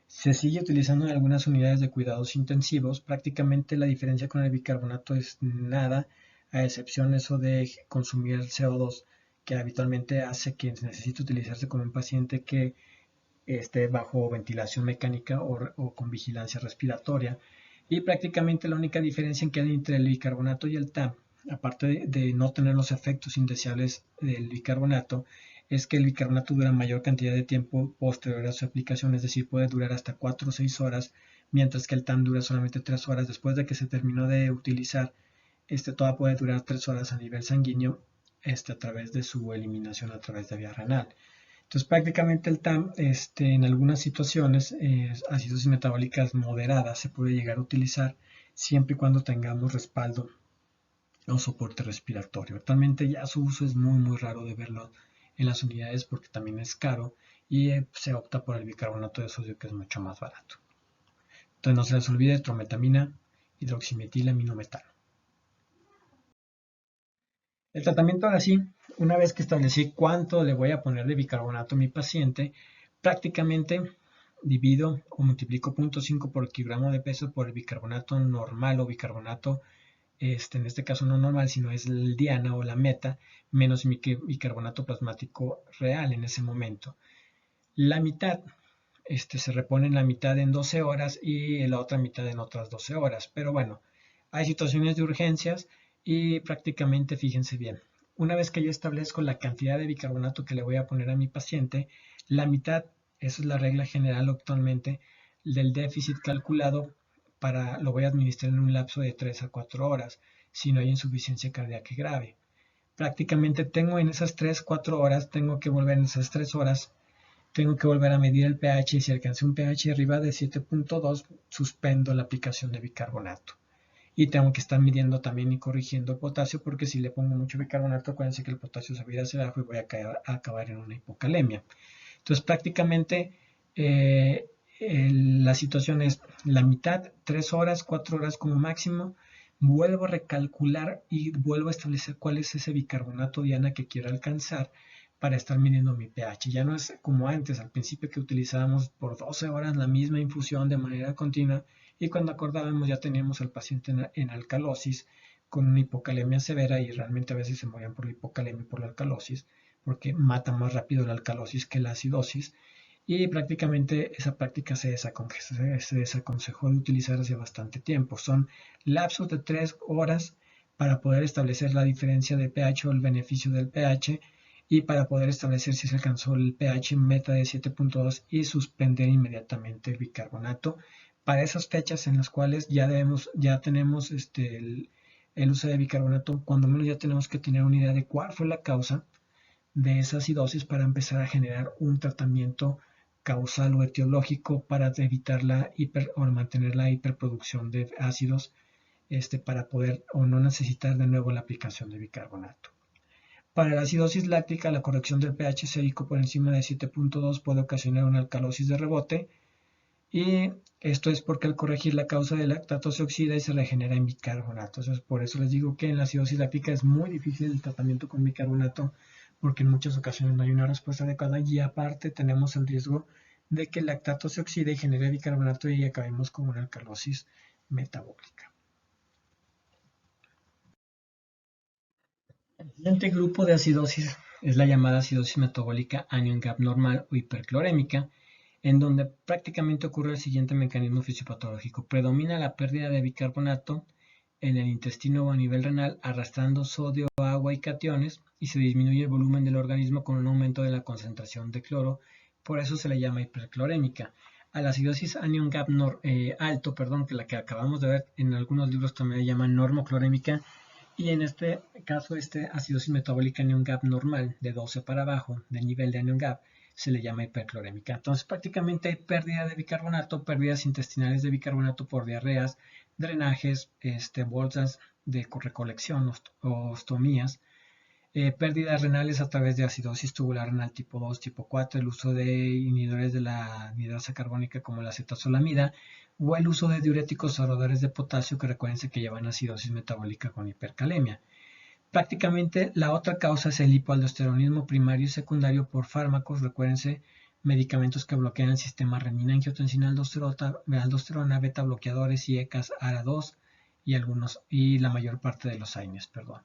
Se sigue utilizando en algunas unidades de cuidados intensivos. Prácticamente la diferencia con el bicarbonato es nada, a excepción eso de consumir el CO2, que habitualmente hace que necesite utilizarse con un paciente que esté bajo ventilación mecánica o con vigilancia respiratoria. Y prácticamente la única diferencia que hay entre el bicarbonato y el TAM, aparte de no tener los efectos indeseables del bicarbonato, es que el bicarbonato dura mayor cantidad de tiempo posterior a su aplicación, es decir, puede durar hasta 4 o 6 horas, mientras que el TAM dura solamente 3 horas después de que se terminó de utilizar. Todavía puede durar 3 horas a nivel sanguíneo, a través de su eliminación a través de vía renal. Entonces, prácticamente el TAM, en algunas situaciones, acidosis metabólicas moderadas, se puede llegar a utilizar siempre y cuando tengamos respaldo o soporte respiratorio. Actualmente ya su uso es muy raro de verlo en las unidades porque también es caro y se opta por el bicarbonato de sodio, que es mucho más barato. Entonces, no se les olvide trometamina, hidroximetil-aminometano. El tratamiento ahora sí, una vez que establecí cuánto le voy a poner de bicarbonato a mi paciente, prácticamente divido o multiplico 0.5 por kilogramo de peso por el bicarbonato normal o bicarbonato, en este caso no normal, sino es el diana o la meta, menos mi bicarbonato plasmático real en ese momento. La mitad se repone en la mitad en 12 horas y la otra mitad en otras 12 horas. Pero bueno, hay situaciones de urgencias y prácticamente fíjense bien. Una vez que yo establezco la cantidad de bicarbonato que le voy a poner a mi paciente, la mitad, esa es la regla general actualmente, del déficit calculado lo voy a administrar en un lapso de 3 a 4 horas, si no hay insuficiencia cardíaca grave. Prácticamente tengo en esas 3-4 horas, tengo que volver en esas 3 horas tengo que volver a medir el pH y si alcancé un pH arriba de 7.2, suspendo la aplicación de bicarbonato. Y tengo que estar midiendo también y corrigiendo el potasio porque si le pongo mucho bicarbonato, acuérdense que el potasio se va a ir hacia abajo y voy a acabar en una hipocalemia. Entonces prácticamente la situación es la mitad, 3 horas, 4 horas como máximo. Vuelvo a recalcular y vuelvo a establecer cuál es ese bicarbonato diana que quiero alcanzar para estar midiendo mi pH. Ya no es como antes, al principio que utilizábamos por 12 horas la misma infusión de manera continua y cuando acordábamos ya teníamos al paciente en alcalosis con una hipocalemia severa y realmente a veces se morían por la hipocalemia y por la alcalosis porque mata más rápido la alcalosis que la acidosis y prácticamente esa práctica se desaconsejó de utilizar hace bastante tiempo. Son lapsos de 3 horas para poder establecer la diferencia de pH o el beneficio del pH y para poder establecer si se alcanzó el pH meta de 7.2 y suspender inmediatamente el bicarbonato para esas fechas en las cuales ya tenemos el uso de bicarbonato, cuando menos ya tenemos que tener una idea de cuál fue la causa de esa acidosis para empezar a generar un tratamiento causal o etiológico para evitar o mantener la hiperproducción de ácidos para poder o no necesitar de nuevo la aplicación de bicarbonato. Para la acidosis láctica, la corrección del pH sérico por encima de 7.2 puede ocasionar una alcalosis de rebote y esto es porque al corregir la causa del lactato se oxida y se regenera en bicarbonato. Entonces, por eso les digo que en la acidosis láctica es muy difícil el tratamiento con bicarbonato porque en muchas ocasiones no hay una respuesta adecuada y aparte tenemos el riesgo de que el lactato se oxide y genere bicarbonato y acabemos con una alcalosis metabólica. El siguiente grupo de acidosis es la llamada acidosis metabólica anion gap normal o hiperclorémica, en donde prácticamente ocurre el siguiente mecanismo fisiopatológico. Predomina la pérdida de bicarbonato en el intestino o a nivel renal, arrastrando sodio, agua y cationes, y se disminuye el volumen del organismo con un aumento de la concentración de cloro, por eso se le llama hiperclorémica. A la acidosis anion gap alto, que la que acabamos de ver en algunos libros también le llaman normoclorémica, y en este caso, acidosis metabólica anion gap normal, de 12 para abajo, del nivel de anion gap, se le llama hiperclorémica. Entonces, prácticamente hay pérdida de bicarbonato, pérdidas intestinales de bicarbonato por diarreas, drenajes, bolsas de recolección, ostomías, pérdidas renales a través de acidosis tubular renal tipo 2, tipo 4, el uso de inhibidores de la anhidrasa carbónica como la acetazolamida, o el uso de diuréticos ahorradores de potasio, que recuerden que llevan acidosis metabólica con hipercalemia. Prácticamente la otra causa es el hipoaldosteronismo primario y secundario por fármacos, recuérdense, medicamentos que bloquean el sistema renina-angiotensina aldosterona, beta bloqueadores y ECAS ARA2 y la mayor parte de los AINES, perdón.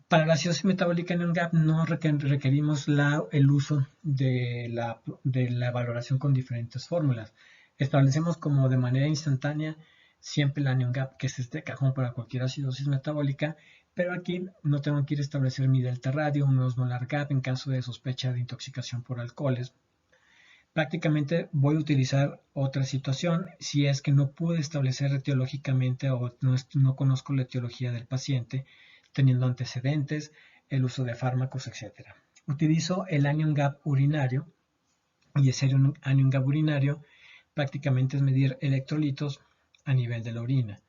Para la acidosis metabólica en NGAP no requerimos el uso de la valoración con diferentes fórmulas. Establecemos como de manera instantánea siempre la NGAP, que es de cajón para cualquier acidosis metabólica, pero aquí no tengo que ir a establecer mi delta radio, un osmolar GAP en caso de sospecha de intoxicación por alcoholes. Prácticamente voy a utilizar otra situación si es que no pude establecer etiológicamente o no conozco la etiología del paciente, teniendo antecedentes, el uso de fármacos, etc. Utilizo el anion gap urinario, y ese anion gap urinario prácticamente es medir electrolitos a nivel de la orina.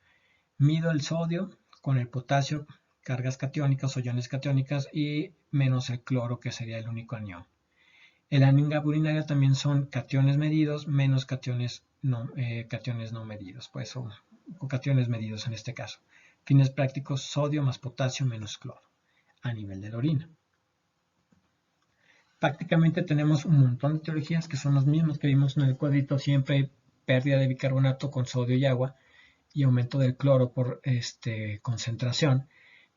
Mido el sodio con el potasio, cargas catiónicas o iones catiónicas, y menos el cloro, que sería el único anión. El anion gap urinario también son cationes medidos menos cationes no medidos, pues, o cationes medidos en este caso. Fines prácticos, sodio más potasio menos cloro a nivel de la orina. Prácticamente tenemos un montón de etiologías que son los mismos que vimos en el cuadrito, siempre pérdida de bicarbonato con sodio y agua y aumento del cloro por concentración,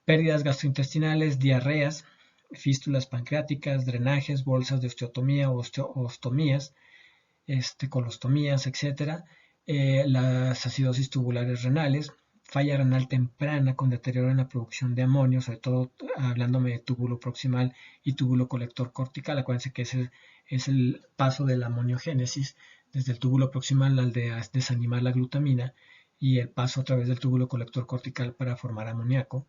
pérdidas gastrointestinales, diarreas, fístulas pancreáticas, drenajes, bolsas de osteotomía o ostomías, colostomías, etc. Las acidosis tubulares renales, falla renal temprana con deterioro en la producción de amonio, sobre todo hablándome de túbulo proximal y túbulo colector cortical. Acuérdense que ese es el paso de la amoniogénesis desde el túbulo proximal al de desanimar la glutamina y el paso a través del túbulo colector cortical para formar amoníaco.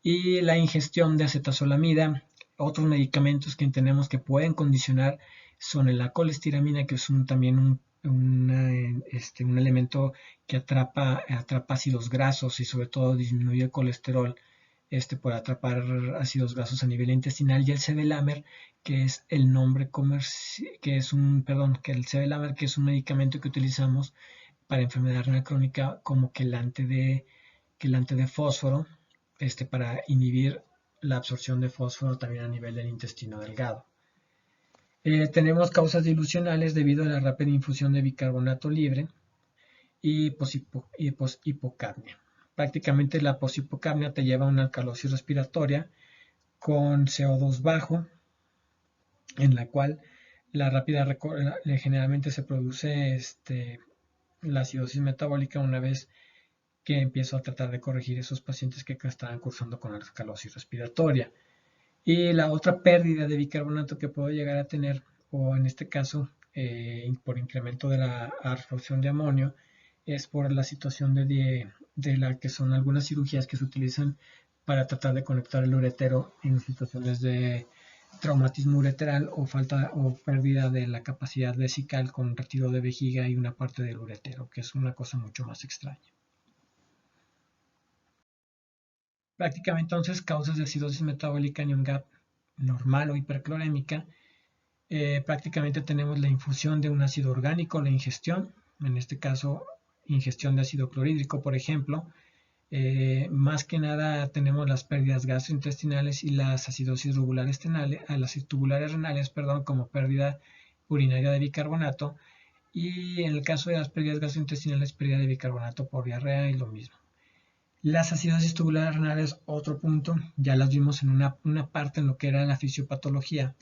Y la ingestión de acetazolamida. Otros medicamentos que tenemos que pueden condicionar son la colestiramina, que es también un elemento que atrapa ácidos grasos y sobre todo disminuye el colesterol por atrapar ácidos grasos a nivel intestinal, y el sevelamer, que es el nombre comercial, que es el sevelamer, que es un medicamento que utilizamos para enfermedad renal crónica como quelante de fósforo, para inhibir la absorción de fósforo también a nivel del intestino delgado. Tenemos causas dilucionales debido a la rápida infusión de bicarbonato libre y poshipocapnia. Prácticamente la poshipocapnia te lleva a una alcalosis respiratoria con CO2 bajo, en la cual generalmente se produce la acidosis metabólica una vez que empiezo a tratar de corregir esos pacientes que estaban cursando con alcalosis respiratoria. Y la otra pérdida de bicarbonato que puedo llegar a tener, o en este caso por incremento de la absorción de amonio, es por la situación de la que son algunas cirugías que se utilizan para tratar de conectar el uretero en situaciones de traumatismo ureteral o falta o pérdida de la capacidad vesical con retiro de vejiga y una parte del uretero, que es una cosa mucho más extraña. Prácticamente entonces causas de acidosis metabólica en GAP normal o hiperclorémica. Prácticamente tenemos la infusión de un ácido orgánico, la ingestión, en este caso ingestión de ácido clorhídrico, por ejemplo. Más que nada tenemos las pérdidas gastrointestinales y las acidosis tubulares renales, como pérdida urinaria de bicarbonato, y en el caso de las pérdidas gastrointestinales, pérdida de bicarbonato por diarrea y lo mismo. Las acidosis tubulares renales, otro punto, ya las vimos en una parte en lo que era la fisiopatología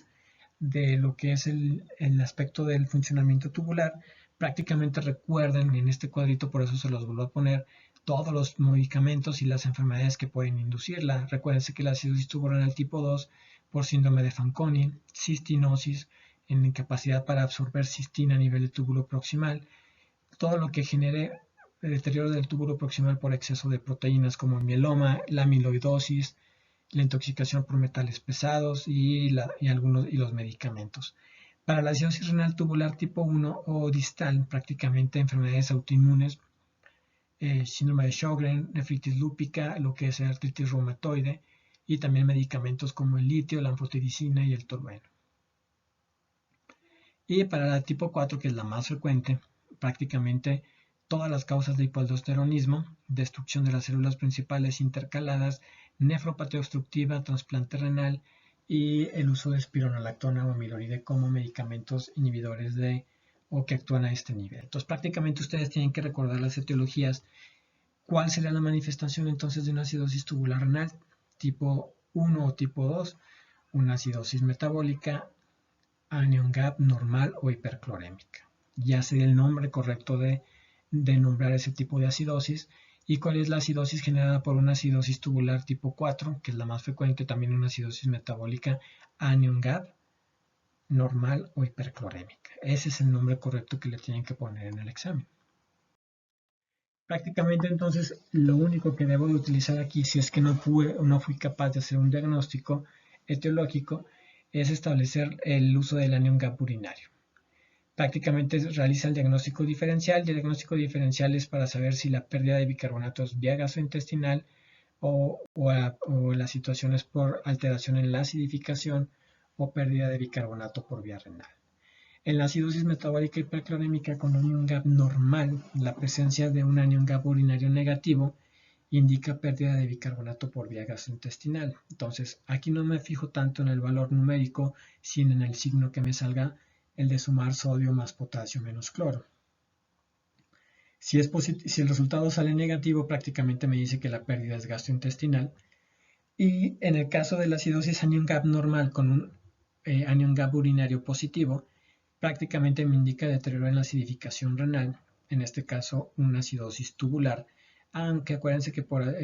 de lo que es el aspecto del funcionamiento tubular. Prácticamente recuerden en este cuadrito, por eso se los vuelvo a poner, todos los medicamentos y las enfermedades que pueden inducirla. Recuérdense que la acidosis tubular tipo 2 por síndrome de Fanconi, cistinosis, en incapacidad para absorber cistina a nivel del túbulo proximal, todo lo que genere el deterioro del túbulo proximal por exceso de proteínas como el mieloma, la amiloidosis, la intoxicación por metales pesados y los medicamentos. Para la acidosis renal tubular tipo 1 o distal, prácticamente enfermedades autoinmunes, síndrome de Sjögren, nefritis lúpica, lo que es artritis reumatoide, y también medicamentos como el litio, la anfotidicina y el tolueno. Y para la tipo 4, que es la más frecuente, prácticamente todas las causas de hipoaldosteronismo, destrucción de las células principales intercaladas, nefropatía obstructiva, trasplante renal y el uso de espironolactona o amiloride como medicamentos inhibidores o que actúan a este nivel. Entonces prácticamente ustedes tienen que recordar las etiologías. ¿Cuál sería la manifestación entonces de una acidosis tubular renal? Tipo 1 o tipo 2, una acidosis metabólica, anion gap normal o hiperclorémica. Ya sería el nombre correcto de nombrar ese tipo de acidosis. ¿Y cuál es la acidosis generada por una acidosis tubular tipo 4, que es la más frecuente, también una acidosis metabólica, anion gap normal o hiperclorémica? Ese es el nombre correcto que le tienen que poner en el examen. Prácticamente entonces lo único que debo de utilizar aquí, si es que no fui capaz de hacer un diagnóstico etiológico, es establecer el uso del anion gap urinario. Prácticamente realiza el diagnóstico diferencial. El diagnóstico diferencial es para saber si la pérdida de bicarbonato es vía gastrointestinal o la situación es por alteración en la acidificación o pérdida de bicarbonato por vía renal. En la acidosis metabólica hiperclorémica con anion gap normal, la presencia de un anion gap urinario negativo indica pérdida de bicarbonato por vía gastrointestinal. Entonces, aquí no me fijo tanto en el valor numérico, sino en el signo que me salga, el de sumar sodio más potasio menos cloro. Si el resultado sale negativo, prácticamente me dice que la pérdida es gastrointestinal. Y en el caso de la acidosis anion gap normal con un anion gap urinario positivo, prácticamente me indica deterioro en la acidificación renal, en este caso una acidosis tubular, aunque acuérdense que por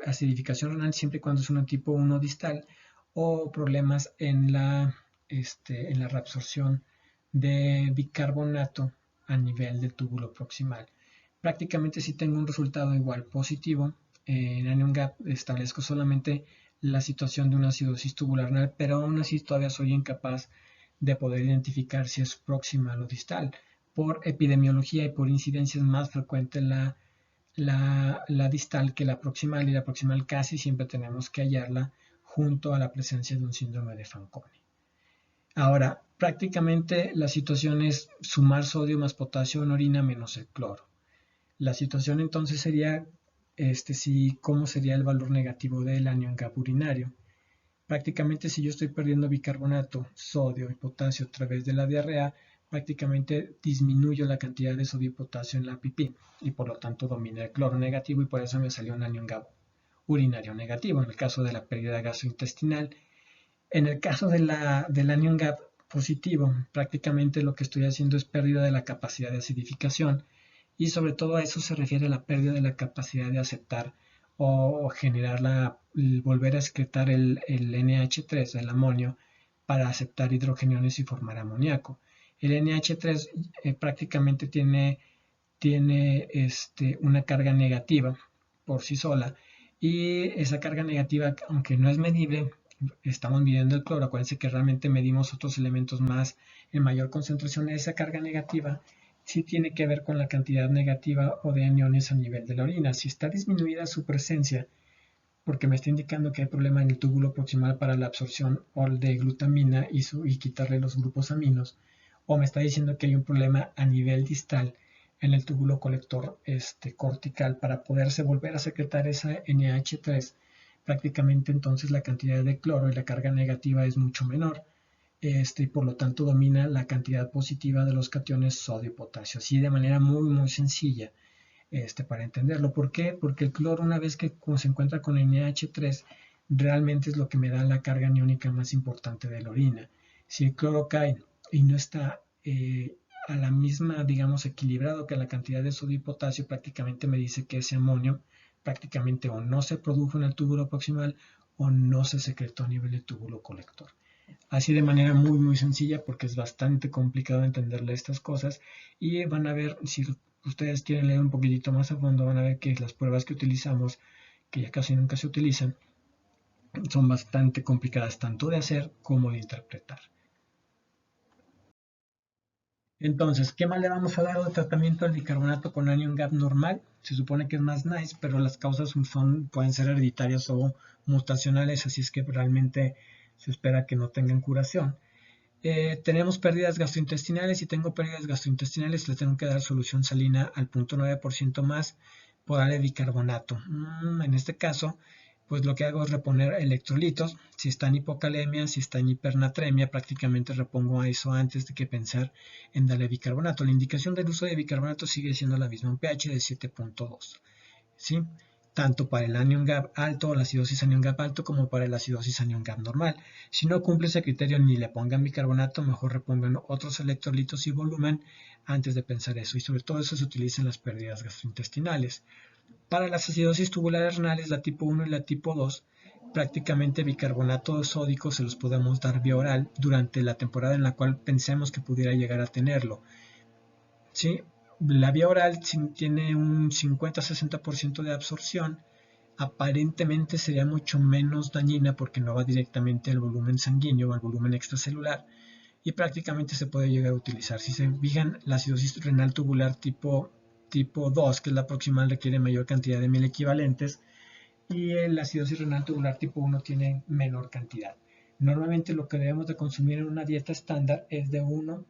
acidificación renal siempre y cuando es un tipo 1 distal o problemas en la reabsorción de bicarbonato a nivel del túbulo proximal. Prácticamente si tengo un resultado igual positivo, en anion gap establezco solamente la situación de una acidosis tubular renal, pero aún así todavía soy incapaz de poder identificar si es proximal o distal. Por epidemiología y por incidencia es más frecuente la distal que la proximal, y la proximal casi siempre tenemos que hallarla junto a la presencia de un síndrome de Fanconi. Ahora, prácticamente la situación es sumar sodio más potasio en orina menos el cloro. La situación entonces sería, ¿cómo sería el valor negativo del anion gap urinario? Prácticamente si yo estoy perdiendo bicarbonato, sodio y potasio a través de la diarrea, prácticamente disminuyo la cantidad de sodio y potasio en la pipí y por lo tanto domina el cloro negativo y por eso me salió un anion gap urinario negativo en el caso de la pérdida gastrointestinal. En el caso del anion gap positivo, prácticamente lo que estoy haciendo es pérdida de la capacidad de acidificación y sobre todo a eso se refiere la pérdida de la capacidad de aceptar o generar volver a excretar el NH3, el amonio, para aceptar hidrogeniones y formar amoníaco. El NH3 prácticamente tiene una carga negativa por sí sola y esa carga negativa, aunque no es medible, estamos midiendo el cloro, acuérdense que realmente medimos otros elementos más en mayor concentración. Esa carga negativa sí tiene que ver con la cantidad negativa o de aniones a nivel de la orina. Si está disminuida su presencia, porque me está indicando que hay problema en el túbulo proximal para la absorción de glutamina y quitarle los grupos aminos, o me está diciendo que hay un problema a nivel distal en el túbulo colector cortical para poderse volver a secretar esa NH3, prácticamente entonces la cantidad de cloro y la carga negativa es mucho menor. Y por lo tanto domina la cantidad positiva de los cationes sodio y potasio, así de manera muy muy sencilla para entenderlo. ¿Por qué? Porque el cloro, una vez que se encuentra con NH3, realmente es lo que me da la carga aniónica más importante de la orina. Si el cloro cae y no está a la misma, digamos, equilibrado que la cantidad de sodio y potasio, prácticamente me dice que ese amonio prácticamente o no se produjo en el túbulo proximal o no se secretó a nivel del túbulo colector. Así de manera muy muy sencilla, porque es bastante complicado entenderle estas cosas, y van a ver, si ustedes quieren leer un poquitito más a fondo, van a ver que las pruebas que utilizamos, que ya casi nunca se utilizan, son bastante complicadas tanto de hacer como de interpretar. Entonces, ¿qué más le vamos a dar de tratamiento al bicarbonato con anion gap normal? Se supone que es más nice, pero las causas pueden ser hereditarias o mutacionales, así es que realmente se espera que no tengan curación. Tenemos pérdidas gastrointestinales. Si tengo pérdidas gastrointestinales, le tengo que dar solución salina al 0.9% más por área de bicarbonato. En este caso, pues lo que hago es reponer electrolitos. Si está en hipocalemia, si está en hipernatremia, prácticamente repongo a eso antes de que pensar en darle bicarbonato. La indicación del uso de bicarbonato sigue siendo la misma, un pH de 7.2, ¿sí? Tanto para el anion gap alto, la acidosis anion gap alto, como para la acidosis anion gap normal. Si no cumple ese criterio, ni le pongan bicarbonato, mejor repongan otros electrolitos y volumen antes de pensar eso. Y sobre todo eso se utiliza en las pérdidas gastrointestinales. Para las acidosis tubulares renales, la tipo 1 y la tipo 2, prácticamente bicarbonato sódico se los podemos dar vía oral durante la temporada en la cual pensemos que pudiera llegar a tenerlo, ¿sí? La vía oral tiene un 50-60% de absorción. Aparentemente sería mucho menos dañina porque no va directamente al volumen sanguíneo o al volumen extracelular, y prácticamente se puede llegar a utilizar. Si se fijan, la acidosis renal tubular tipo 2, que es la proximal, requiere mayor cantidad de miel equivalentes, y la acidosis renal tubular tipo 1 tiene menor cantidad. Normalmente lo que debemos de consumir en una dieta estándar es de 1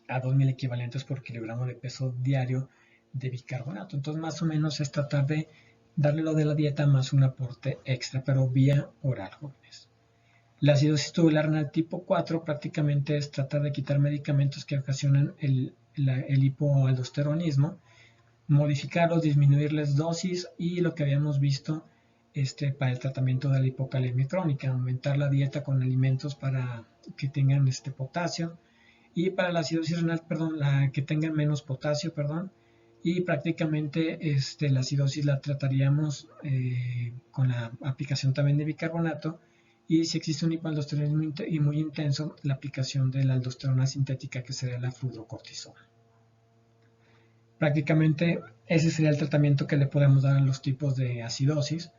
a 2.000 equivalentes por kilogramo de peso diario de bicarbonato. Entonces, más o menos es tratar de darle lo de la dieta más un aporte extra, pero vía oral, jóvenes. La acidosis tubular renal tipo 4 prácticamente es tratar de quitar medicamentos que ocasionan el hipoaldosteronismo, modificarlos, disminuirles dosis, y lo que habíamos visto para el tratamiento de la hipocalemia crónica, aumentar la dieta con alimentos para que tengan potasio, y para la acidosis renal, perdón, la que tengan menos potasio, perdón, y prácticamente la acidosis la trataríamos con la aplicación también de bicarbonato, y si existe un hipoaldosteronismo muy intenso, la aplicación de la aldosterona sintética, que sería la fludrocortisona. Prácticamente ese sería el tratamiento que le podemos dar a los tipos de acidosis.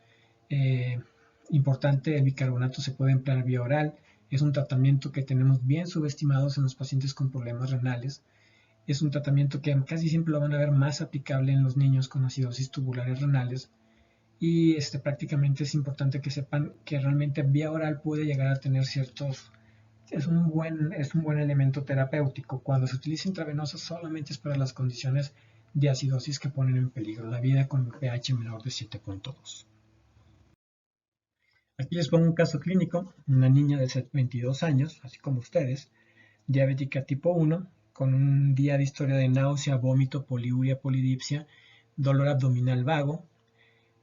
Importante, el bicarbonato se puede emplear vía oral. Es un tratamiento que tenemos bien subestimados en los pacientes con problemas renales. Es un tratamiento que casi siempre lo van a ver más aplicable en los niños con acidosis tubulares renales. Y prácticamente es importante que sepan que realmente vía oral puede llegar a tener ciertos... Es un buen elemento terapéutico. Cuando se utiliza intravenosa solamente es para las condiciones de acidosis que ponen en peligro la vida con un pH menor de 7.2. Aquí les pongo un caso clínico, una niña de 22 años, así como ustedes, diabética tipo 1, con un día de historia de náusea, vómito, poliuria, polidipsia, dolor abdominal vago,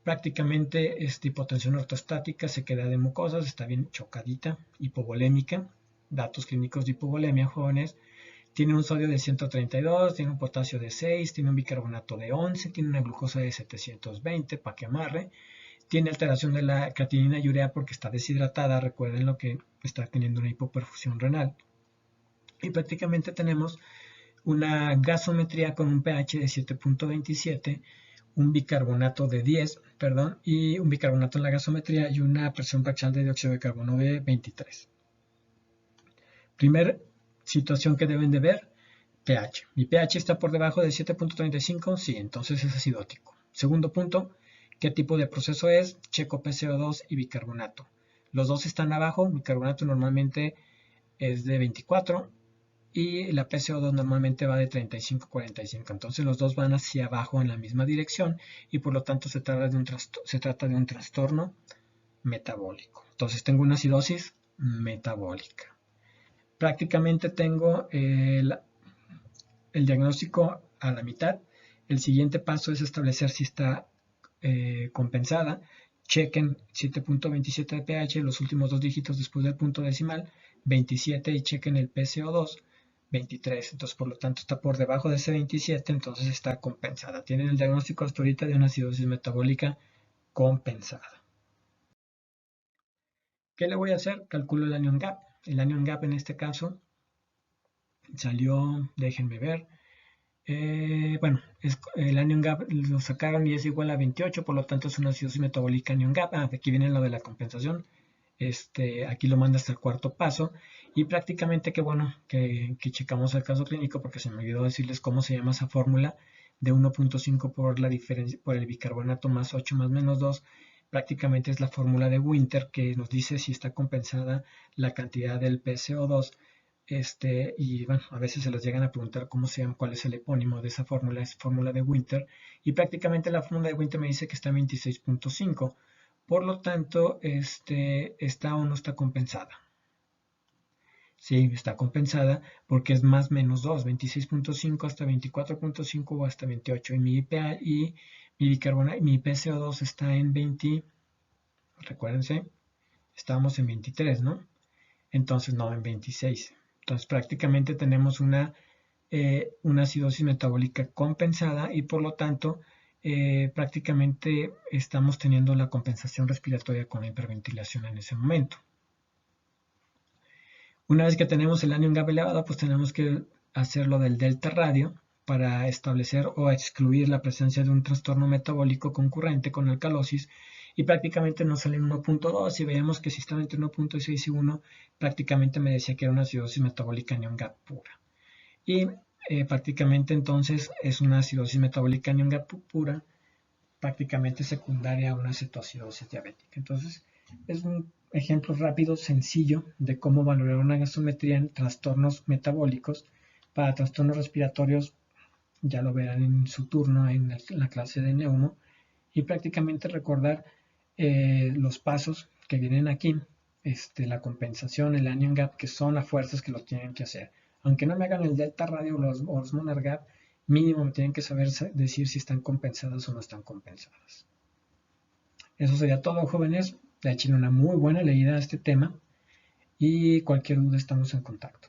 prácticamente hipotensión ortostática, sequedad de mucosas, está bien chocadita, hipovolémica, datos clínicos de hipovolemia, jóvenes, tiene un sodio de 132, tiene un potasio de 6, tiene un bicarbonato de 11, tiene una glucosa de 720, para que amarre, tiene alteración de la creatinina y urea porque está deshidratada, recuerden lo que está teniendo una hipoperfusión renal, y prácticamente tenemos una gasometría con un pH de 7.27, un bicarbonato de 10, perdón, y un bicarbonato en la gasometría, y una presión parcial de dióxido de carbono de 23. Primer situación que deben de ver, pH. Mi pH está por debajo de 7.35, sí, entonces es acidótico. Segundo punto, ¿qué tipo de proceso es? Checo PCO2 y bicarbonato. Los dos están abajo, bicarbonato normalmente es de 24 y la PCO2 normalmente va de 35 a 45. Entonces los dos van hacia abajo en la misma dirección, y por lo tanto se trata de un trastorno metabólico. Entonces tengo una acidosis metabólica. Prácticamente tengo el diagnóstico a la mitad. El siguiente paso es establecer si está compensada. Chequen 7.27 de pH, los últimos dos dígitos después del punto decimal, 27, y chequen el PCO2, 23. Entonces, por lo tanto, está por debajo de ese 27, entonces está compensada. Tienen el diagnóstico hasta ahorita de una acidosis metabólica compensada. ¿Qué le voy a hacer? Calculo el anion gap. El anion gap en este caso salió, déjenme ver, bueno, el anion gap lo sacaron y es igual a 28, por lo tanto es una acidosis metabólica anion gap. Aquí viene lo de la compensación. Aquí lo manda hasta el cuarto paso, y prácticamente qué bueno que checamos el caso clínico, porque se me olvidó decirles cómo se llama esa fórmula de 1.5 por la diferencia por el bicarbonato más 8 más menos 2. Prácticamente es la fórmula de Winter, que nos dice si está compensada la cantidad del PCO2 Y bueno, a veces se les llegan a preguntar cuál es el epónimo de esa fórmula, es fórmula de Winter, y prácticamente la fórmula de Winter me dice que está en 26.5, por lo tanto, está o no está compensada. Sí, está compensada porque es más menos 2, 26.5 hasta 24.5 o hasta 28, y mi IPA y mi PCO2 está en 20, recuérdense, estábamos en 23, ¿no? Entonces no en 26. Entonces prácticamente tenemos una acidosis metabólica compensada y por lo tanto prácticamente estamos teniendo la compensación respiratoria con la hiperventilación en ese momento. Una vez que tenemos el anion gap elevado, pues tenemos que hacer lo del delta radio para establecer o excluir la presencia de un trastorno metabólico concurrente con alcalosis, y prácticamente nos sale en 1.2 y veíamos que si estaba entre 1.6 y 1, prácticamente me decía que era una acidosis metabólica anion gap pura. Y prácticamente entonces es una acidosis metabólica anion gap pura, prácticamente secundaria a una cetoacidosis diabética. Entonces es un ejemplo rápido, sencillo, de cómo valorar una gasometría en trastornos metabólicos. Para trastornos respiratorios ya lo verán en su turno en la clase de neumo, y prácticamente recordar los pasos que vienen aquí, la compensación, el anion gap, que son las fuerzas que lo tienen que hacer. Aunque no me hagan el delta radio o los molar gap, mínimo me tienen que saber decir si están compensadas o no están compensadas. Eso sería todo, jóvenes. Le echen una muy buena leída a este tema y cualquier duda estamos en contacto.